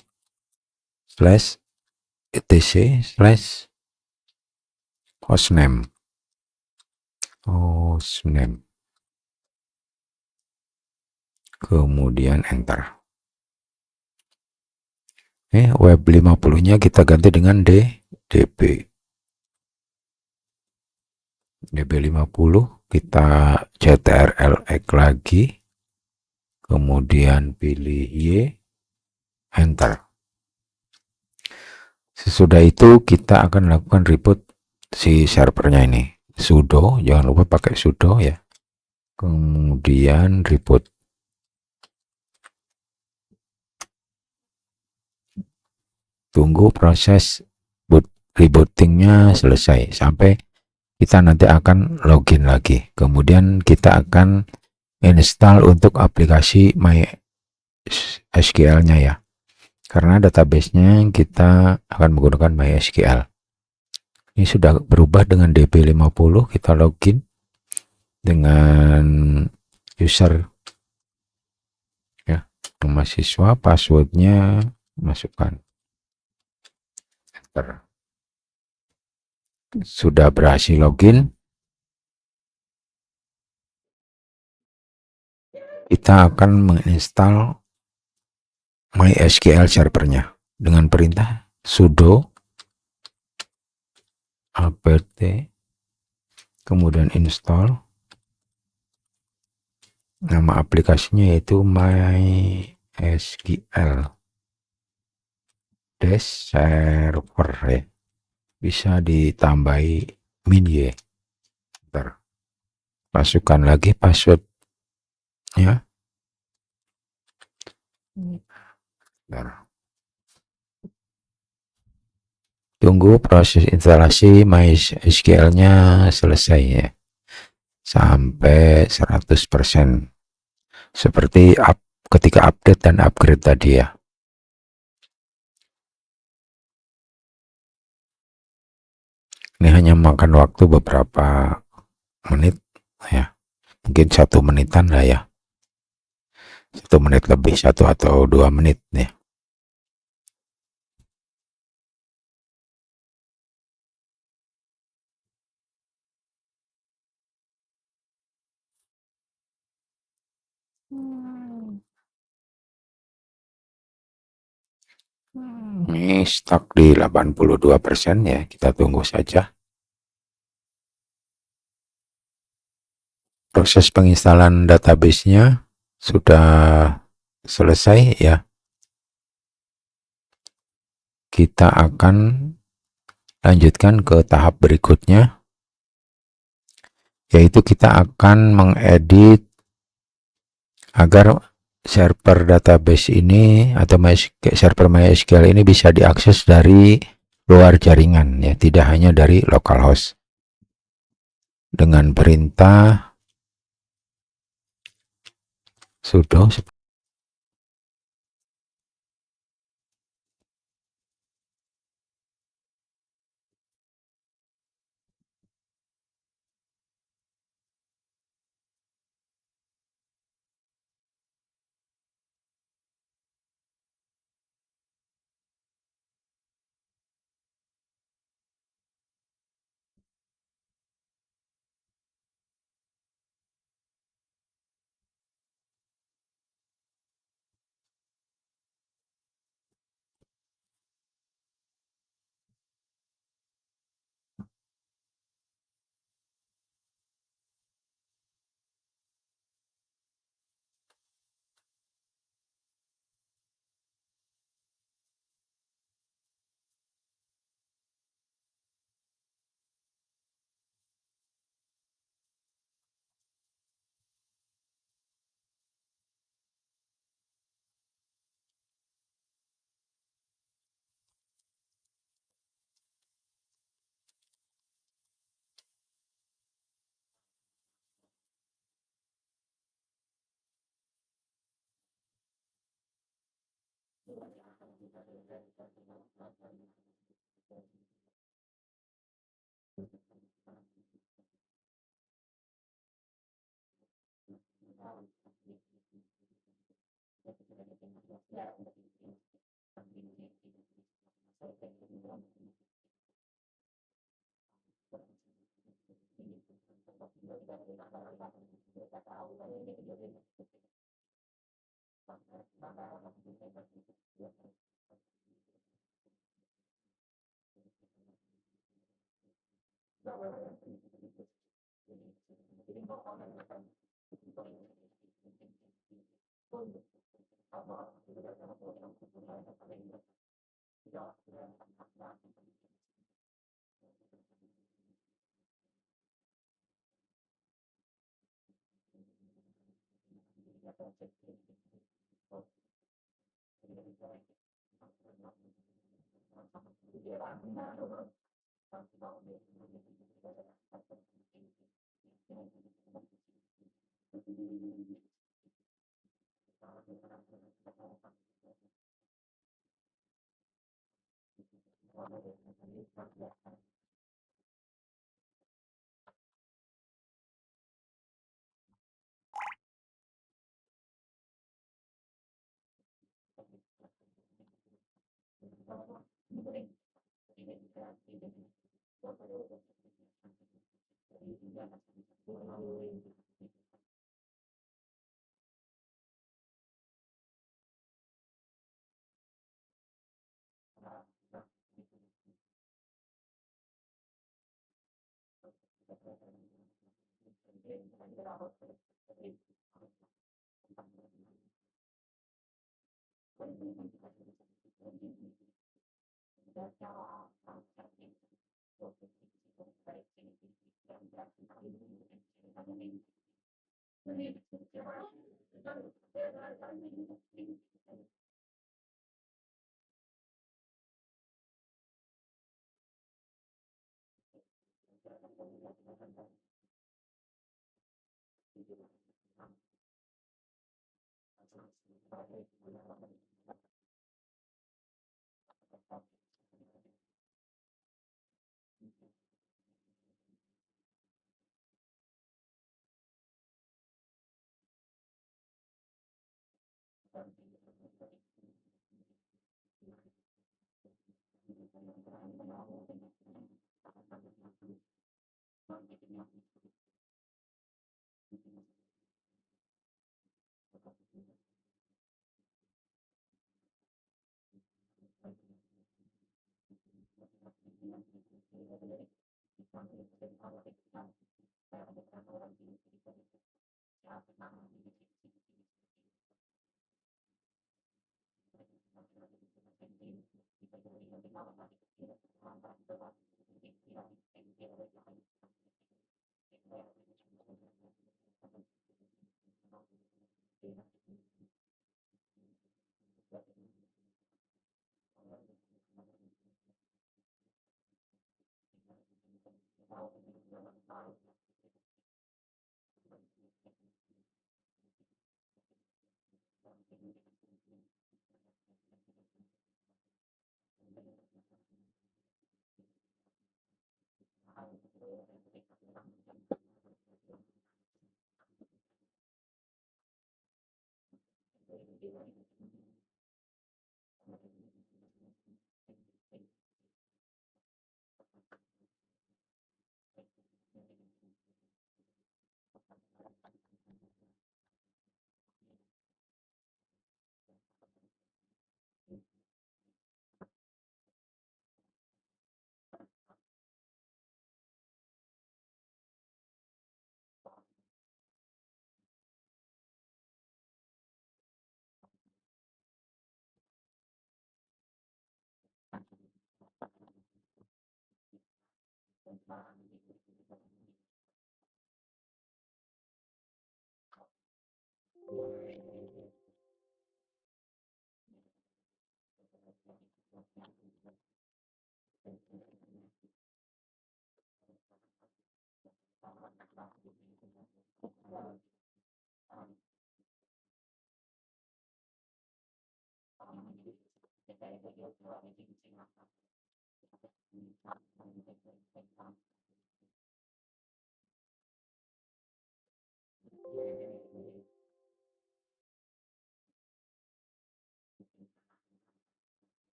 /etc/hostname. Kemudian enter. Web 50-nya kita ganti dengan DB 50, kita CTRL-X lagi, kemudian pilih Y, enter. Sesudah itu kita akan lakukan reboot si servernya ini. Sudo, jangan lupa pakai sudo ya. Kemudian reboot. Tunggu proses rebootingnya selesai sampai kita nanti akan login lagi. Kemudian kita akan install untuk aplikasi MySQL-nya ya. Karena database-nya kita akan menggunakan MySQL. Ini sudah berubah dengan DB50, kita login dengan user ya, mahasiswa, passwordnya masukkan. Enter. Sudah berhasil login, kita akan menginstal MySQL servernya dengan perintah sudo apt kemudian install. Nama aplikasinya yaitu MySQL server ya. Bisa ditambahi min y. Bentar. Masukkan lagi passwordnya. Bentar. Tunggu proses instalasi MySQL-nya selesai ya. Sampai 100%. Seperti ketika update dan upgrade tadi ya. Ini hanya makan waktu beberapa menit ya. Mungkin 1 menitan lah ya. 1 menit lebih, 1 atau 2 menit nih. Ini stuck di 82% ya, kita tunggu saja. Proses penginstalan database-nya sudah selesai ya. Kita akan lanjutkan ke tahap berikutnya, yaitu kita akan mengedit agar server database ini atau server MySQL ini bisa diakses dari luar jaringan ya, tidak hanya dari localhost. Dengan perintah sudo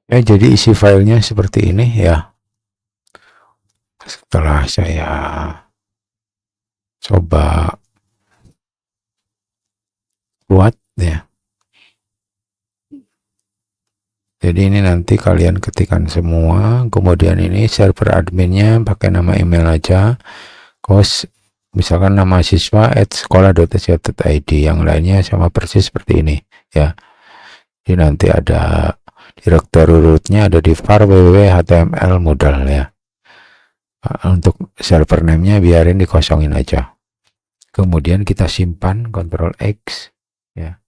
Ya, jadi isi filenya seperti ini ya. Setelah saya coba buat ya. Jadi ini nanti kalian ketikkan semua, kemudian ini server adminnya pakai nama email aja, kos misalkan nama siswa @sekolah.ac.id, yang lainnya sama persis seperti ini ya. Jadi nanti ada direktur rootnya ada di var www.html modal ya. Untuk server name-nya biarin dikosongin aja. Kemudian kita simpan Ctrl X ya,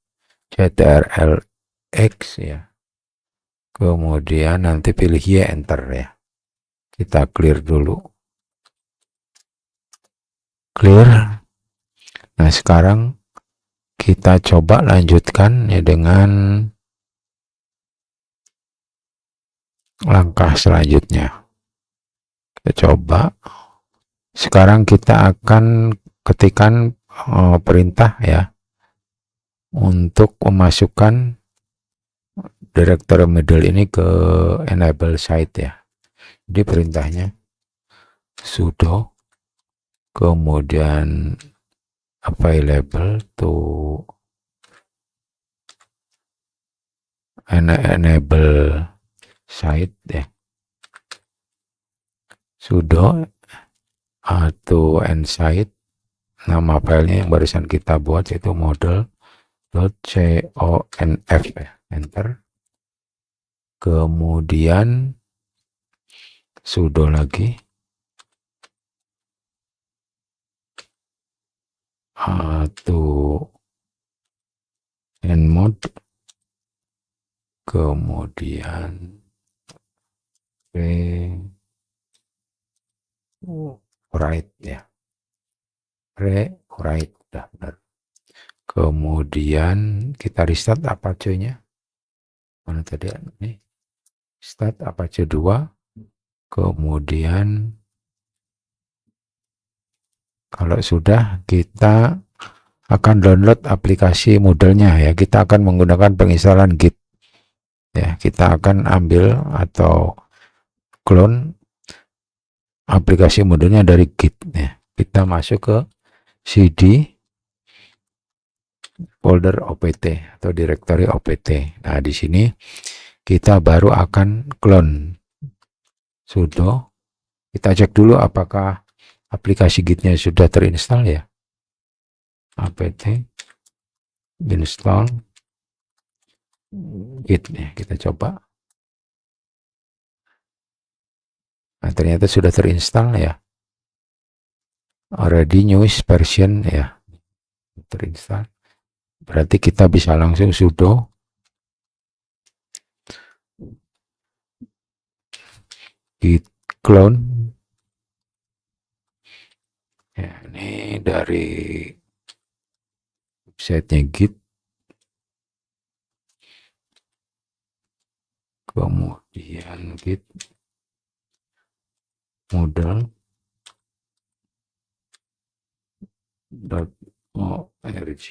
Ctrl X ya. Kemudian nanti pilih Y, enter ya. Kita clear dulu. Clear. Nah, sekarang kita coba lanjutkan ya dengan langkah selanjutnya. Kita coba. Sekarang kita akan ketikkan perintah ya untuk memasukkan directory middle ini ke enable site ya. Jadi perintahnya sudo kemudian available to enable site ya. Sudo to end site, nama filenya yang barusan kita buat yaitu model.conf ya. Enter. Kemudian sudo lagi to end mode, kemudian rewrite ya, rewrite dah benar. Kemudian kita restart Apache-nya, mana tadi ini, start Apache 2. Kemudian kalau sudah, kita akan download aplikasi Moodle-nya ya. Kita akan menggunakan penginstalan Git ya. Kita akan ambil atau clone aplikasi Moodle-nya dari Git ya. Kita masuk ke cd folder opt atau directory opt. Nah, di sini kita baru akan clone. Sudo, kita cek dulu apakah aplikasi Git-nya sudah terinstall ya. apt install Git ya, kita coba. Nah, ternyata sudah terinstall ya. Already newest version ya, terinstall. Berarti kita bisa langsung sudo git clone ya, ini dari websitenya Git. Kemudian Git model.org,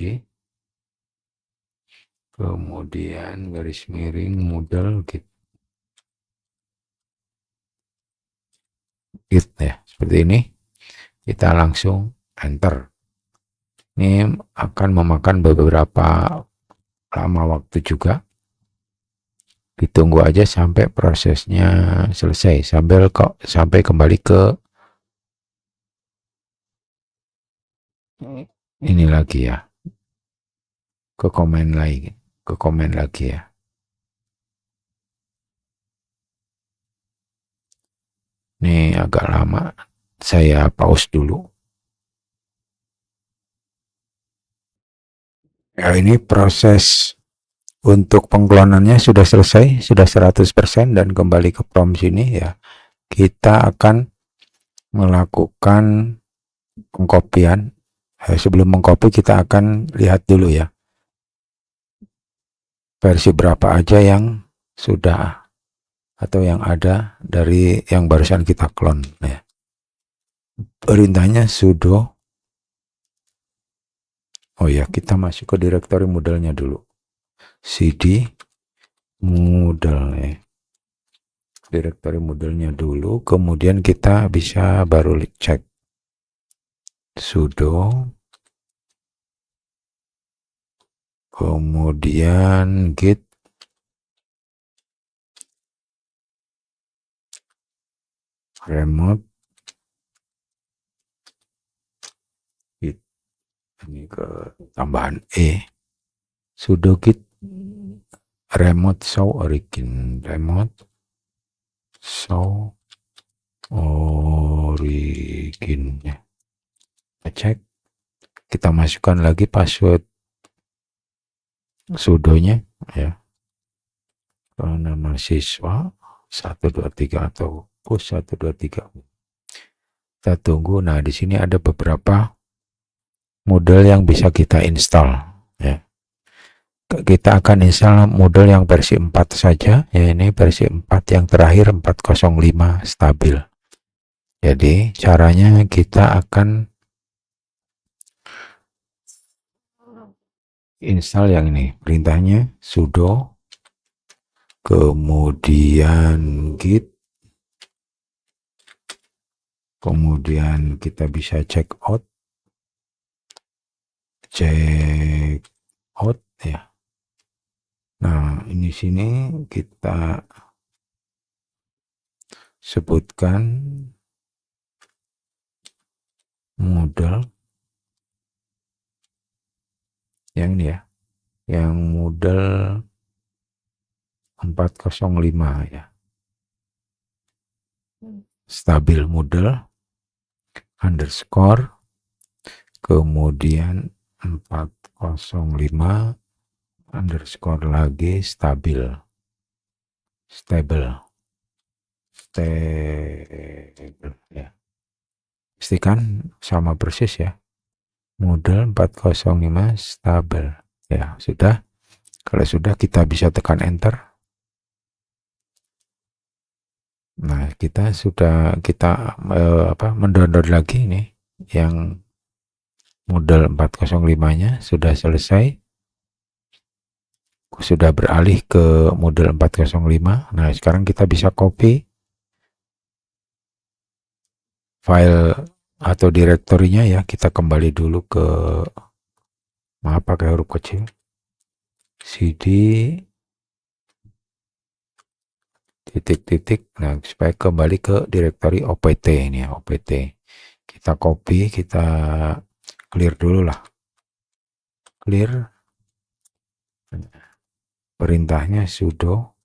kemudian garis miring model Git ya, seperti ini. Kita langsung enter. Ini akan memakan beberapa lama waktu juga. Ditunggu aja sampai prosesnya selesai, sampai kembali ke ini lagi ya, ke komen lagi ya. Ini agak lama, saya pause dulu. Ya, ini proses untuk pengklonannya sudah selesai, sudah 100% dan kembali ke prompt sini ya. Kita akan melakukan pengkopian. Sebelum mengcopy kita akan lihat dulu ya, versi berapa aja yang sudah atau yang ada dari yang barusan kita clone ya. Perintahnya sudo. Oh ya, kita masuk ke direktori modelnya dulu. cd model ya. Direktori modelnya dulu, kemudian kita bisa baru cek sudo, kemudian git remote, git ini ke tambahan sudo git remote show origin, remote show originnya. Kita cek, kita masukkan lagi password sudonya ya, nama siswa 123 atau push 123. Kita tunggu. Nah, di sini ada beberapa model yang bisa kita install ya. Kita akan install model yang versi 4 saja ya, ini versi 4 yang terakhir 405 stabil. Jadi caranya kita akan install yang ini, perintahnya sudo, kemudian git, kemudian kita bisa check out ya. Nah, ini sini kita sebutkan model yang ini ya, yang model 405 ya, stabil model underscore, kemudian 405 underscore lagi stabil, stable ya. Pastikan sama persis ya, model 405 stabil ya. Sudah, kalau sudah kita bisa tekan enter. Nah, kita sudah mendownload lagi nih yang model 405-nya sudah selesai, sudah beralih ke model 405. Nah, sekarang kita bisa copy file atau direktorinya ya. Kita kembali dulu ke, maaf pakai huruf kecil, cd titik-titik. Nah, supaya kembali ke direktori opt ini ya, opt. Kita copy, kita clear dulu lah, clear. Perintahnya sudo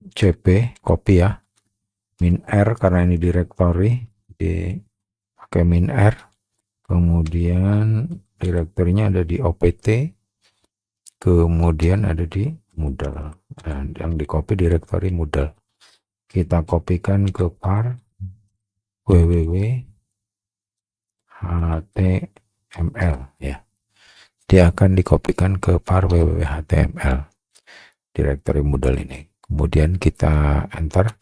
cp copy ya, min r karena ini direktori, pakai min r, kemudian direktorinya ada di opt, kemudian ada di model. Nah, yang di copy direktori model, kita kopikan ke var www.html ya. Dia akan dikopikan ke var www.html direktori model ini. Kemudian kita enter,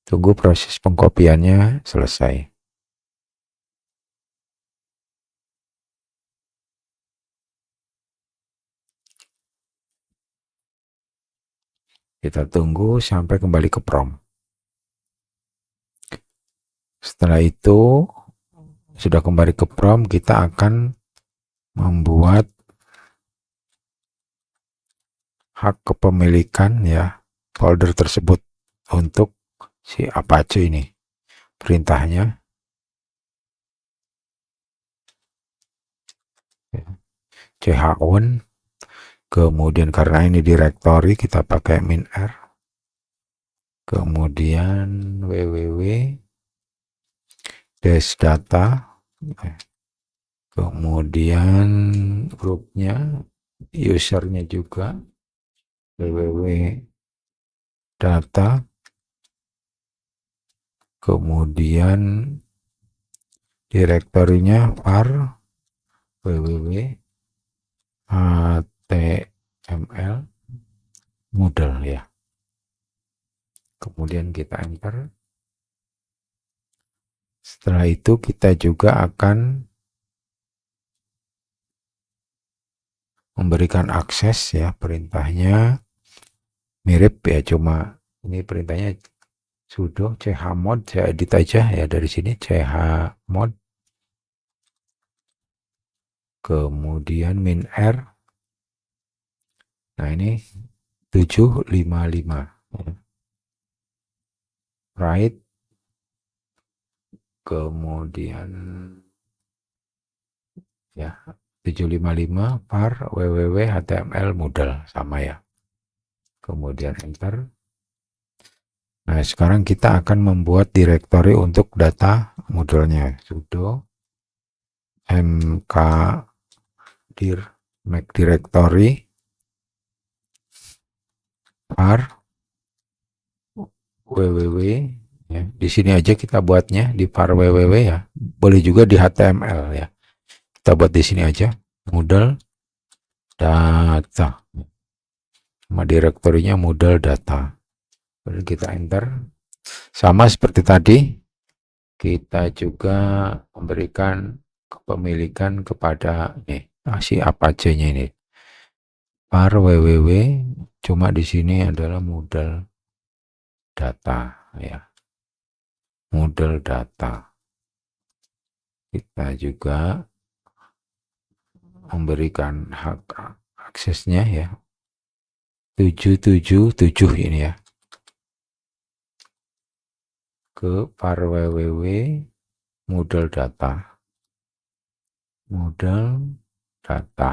tunggu proses pengkopiannya selesai. Kita tunggu sampai kembali ke prompt. Setelah itu sudah kembali ke prompt, kita akan membuat hak kepemilikan ya folder tersebut untuk si Apache ini. Perintahnya chown, kemudian karena ini directory kita pakai min r, kemudian www-data, kemudian grupnya, usernya juga www-data, kemudian direktorinya var www.html Moodle ya. Kemudian kita enter. Setelah itu kita juga akan memberikan akses ya, perintahnya mirip ya, cuma ini perintahnya sudo chmod, saya edit aja ya dari sini, chmod, kemudian -r. Nah ini 755 right, kemudian ya 755 var www.html Moodle sama ya, kemudian enter. Nah sekarang kita akan membuat direktori untuk data Moodle-nya, sudo mkdir make directory var www ya. Di sini aja kita buatnya di var www ya, boleh juga di html ya, kita buat di sini aja Moodle data, nama direktorinya Moodle data. Lalu kita enter. Sama seperti tadi, kita juga memberikan kepemilikan kepada si Apache-nya ini. Var www, cuma di sini adalah Moodle data ya. Moodle data. Kita juga memberikan hak aksesnya ya. 777 ini ya. Ke var www Moodle data. Moodle data.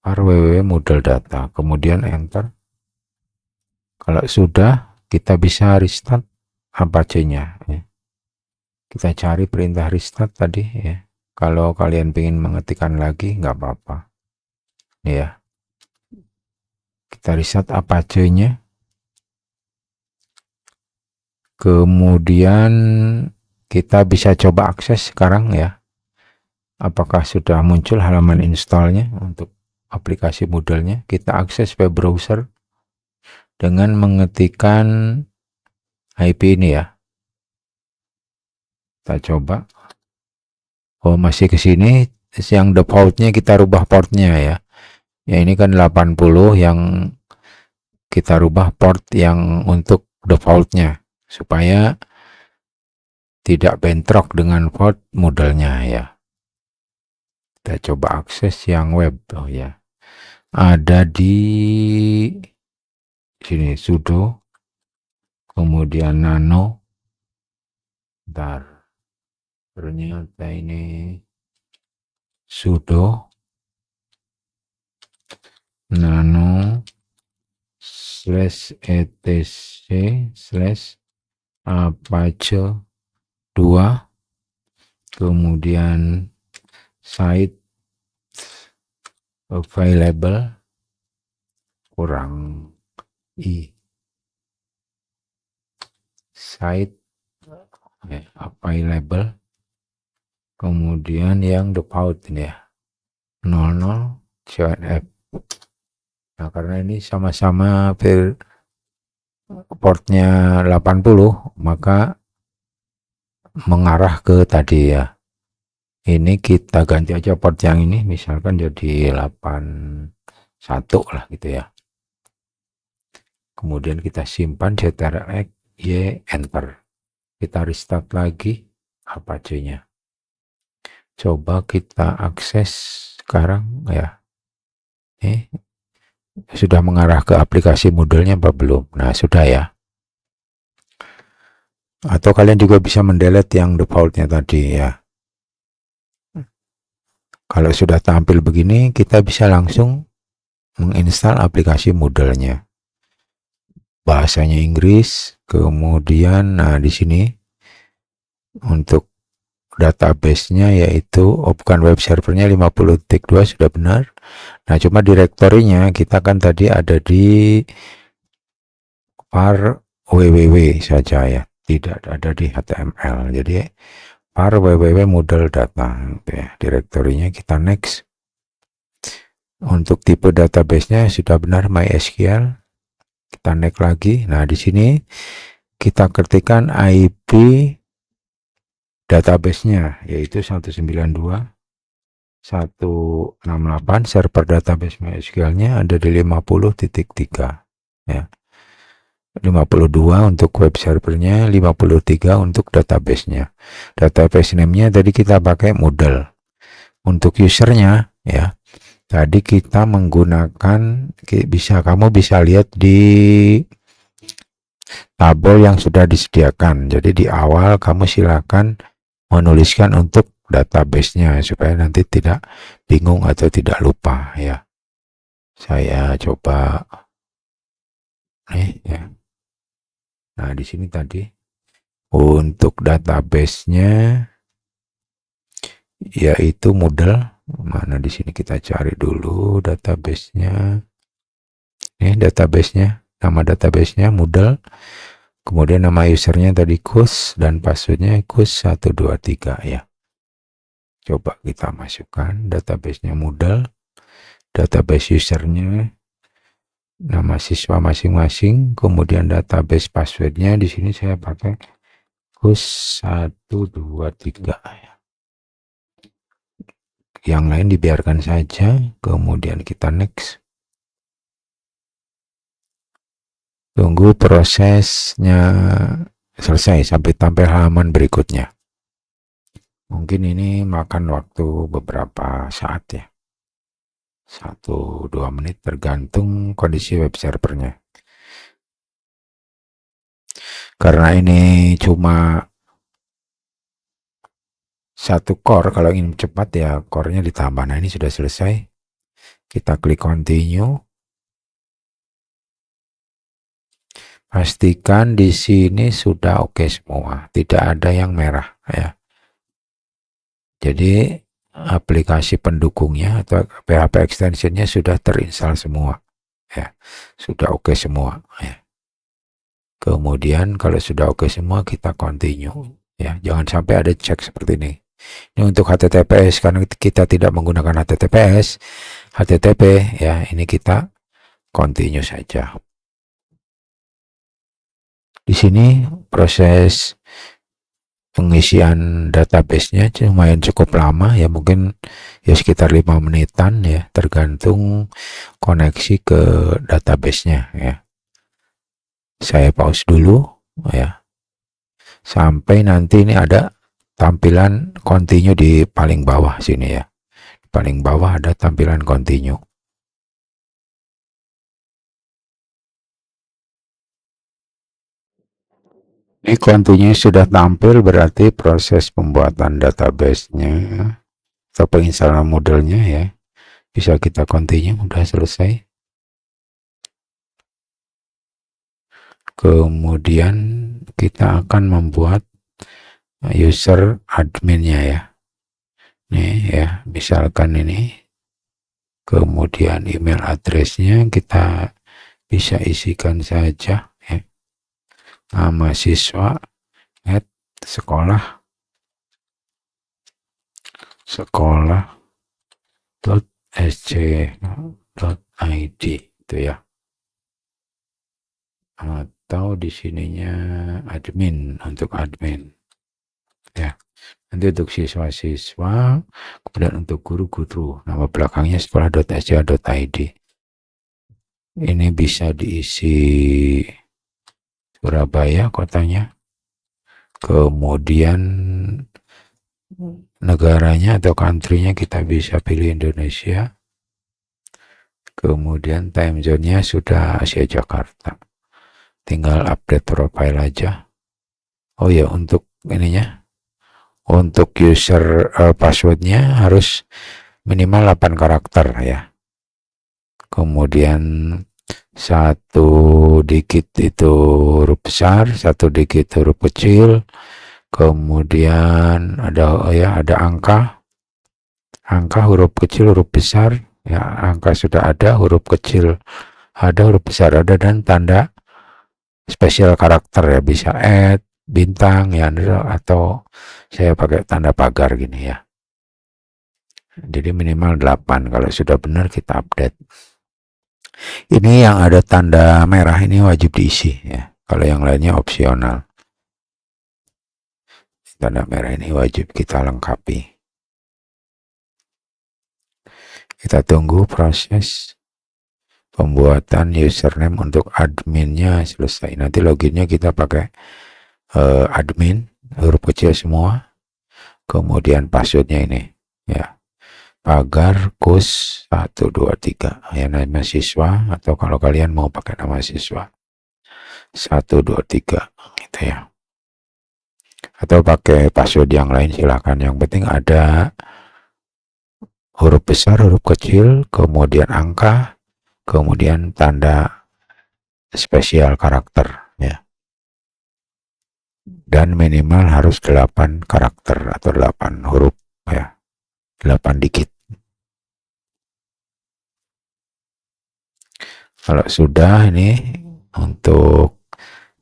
Var www Moodle data. Kemudian enter. Kalau sudah, kita bisa restart Apache-nya ya. Kita cari perintah restart tadi ya. Kalau kalian ingin mengetikkan lagi nggak apa-apa. Ya. Kita restart Apache-nya. Kemudian kita bisa coba akses sekarang ya. Apakah sudah muncul halaman installnya untuk aplikasi Moodle-nya. Kita akses web browser dengan mengetikkan IP ini ya. Kita coba. Oh masih ke sini, yang defaultnya kita rubah portnya ya. Ya ini kan 80, yang kita rubah port yang untuk defaultnya supaya tidak bentrok dengan port Moodle-nya ya. Kita coba akses yang web. Oh ya, ada di sini sudo, kemudian nano. Bentar, ternyata ini sudo nano /etc/apache 2, kemudian site available kurang site available, kemudian yang default ini ya 00 CNF. Nah karena ini sama-sama portnya 80, maka mengarah ke tadi ya. Ini kita ganti aja port yang ini, misalkan jadi 81 lah gitu ya. Kemudian kita simpan ctrl y enter. Kita restart lagi Apache-nya. Coba kita akses sekarang ya. Sudah mengarah ke aplikasi Moodle-nya apa belum? Nah sudah ya. Atau kalian juga bisa mendelete yang defaultnya tadi ya. Kalau sudah tampil begini, kita bisa langsung menginstal aplikasi Moodle-nya. bahasanya Inggris. Kemudian di sini untuk database-nya yaitu bukan web servernya 50.2 sudah benar. Nah, cuma direktorinya kita kan tadi ada di var www saja ya, tidak ada di HTML. Jadi var www model data gitu ya. Direktorinya kita next. Untuk tipe database-nya sudah benar MySQL. Kita next lagi. Nah, di sini kita ketikkan IP database-nya yaitu 192.168. Server database MySQL-nya ada di 50.3 ya. 52 untuk web servernya, 53 untuk database-nya. Database name-nya tadi kita pakai Moodle. Untuk usernya ya, tadi kita menggunakan, kamu bisa lihat di tabel yang sudah disediakan. Jadi di awal kamu silakan menuliskan untuk database-nya supaya nanti tidak bingung atau tidak lupa ya. Saya coba nih ya. Nah, di sini tadi untuk database-nya yaitu Moodle. Mana di sini kita cari dulu database-nya. Ini database-nya, nama database-nya Moodle. Kemudian nama usernya tadi Kus dan passwordnya Kus123 ya. Coba kita masukkan database-nya Moodle. Database usernya nama siswa masing-masing, kemudian database passwordnya di sini saya pakai Kus123 ya. Yang lain dibiarkan saja, kemudian kita next. Tunggu prosesnya selesai sampai tampil halaman berikutnya. Mungkin ini makan waktu beberapa saat ya. 1-2 menit tergantung kondisi web servernya. Karena ini cuma satu core, kalau ingin cepat ya core-nya ditambah. Nah, ini sudah selesai. Kita klik continue. Pastikan di sini sudah oke semua, tidak ada yang merah ya. Jadi aplikasi pendukungnya atau PHP extensionnya sudah terinstall semua ya, sudah oke semua ya. Kemudian kalau sudah oke semua kita continue ya, jangan sampai ada cek seperti ini. Ini untuk HTTPS, karena kita tidak menggunakan HTTPS, HTTP ya, ini kita continue saja. Di sini proses pengisian database-nya lumayan cukup lama ya, mungkin ya sekitar 5 menitan ya, tergantung koneksi ke database-nya ya. Saya pause dulu ya, sampai nanti ini ada tampilan continue di paling bawah sini ya. Di paling bawah ada tampilan continue. Ini continue sudah tampil, berarti proses pembuatan database-nya atau penginstalan modelnya ya bisa kita continue, udah selesai. Kemudian kita akan membuat user adminnya ya. Nih ya, misalkan ini. Kemudian email address-nya kita bisa isikan saja ya. Nama siswa sekolah.sc.id itu ya. Atau di sininya admin, untuk admin ya. Nanti untuk siswa-siswa, kemudian untuk guru-guru, nama belakangnya sekolah.sc.id. Ini bisa diisi Surabaya kotanya, kemudian negaranya atau country-nya kita bisa pilih Indonesia, kemudian time zone-nya sudah Asia Jakarta, tinggal update profile aja. Oh ya, untuk ininya, untuk user passwordnya harus minimal 8 karakter ya. Kemudian Satu digit itu huruf besar, satu digit huruf kecil, kemudian ada angka huruf kecil, huruf besar, ya angka sudah ada, huruf kecil ada, huruf besar ada, dan tanda spesial karakter ya, bisa bintang ya, atau saya pakai tanda pagar gini ya. Jadi minimal 8, kalau sudah benar kita update. Ini yang ada tanda merah ini wajib diisi ya, kalau yang lainnya opsional. Tanda merah ini wajib kita lengkapi. Kita tunggu proses pembuatan username untuk adminnya selesai. Nanti loginnya kita pakai admin, huruf kecil semua, kemudian passwordnya ini ya, pagar kus 123 ya, nama siswa, atau kalau kalian mau pakai nama siswa 123 gitu ya, atau pakai password yang lain silakan, yang penting ada huruf besar, huruf kecil, kemudian angka, kemudian tanda spesial karakter ya, dan minimal harus 8 karakter atau 8 huruf ya, 8 digit. Kalau sudah, ini untuk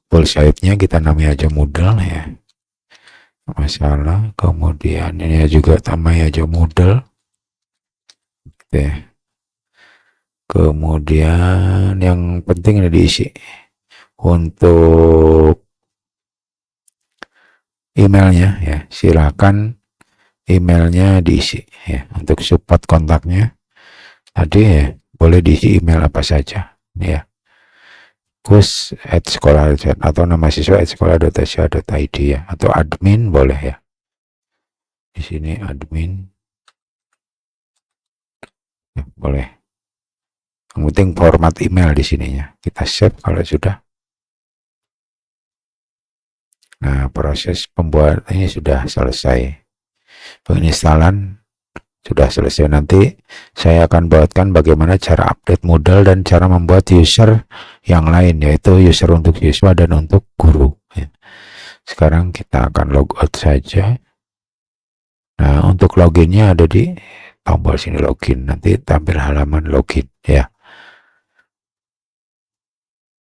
full site-nya kita namanya aja Moodle ya, masalah. Kemudian ini juga namanya aja Moodle gitu ya. Kemudian yang penting ini diisi untuk emailnya ya, silakan emailnya diisi ya. Untuk support kontaknya tadi ya, boleh diisi email apa saja ya, kus@sekolah atau nama siswa @sekolah.sya.id ya, atau admin boleh ya, di sini admin ya, boleh. Yang penting format email di sininya kita save kalau sudah. Nah, proses pembuatannya sudah selesai, penginstalan sudah selesai. Nanti saya akan buatkan bagaimana cara update Moodle dan cara membuat user yang lain, yaitu user untuk siswa dan untuk guru ya. Sekarang kita akan logout saja. Nah, untuk loginnya ada di tombol sini, login, nanti tampil halaman login ya.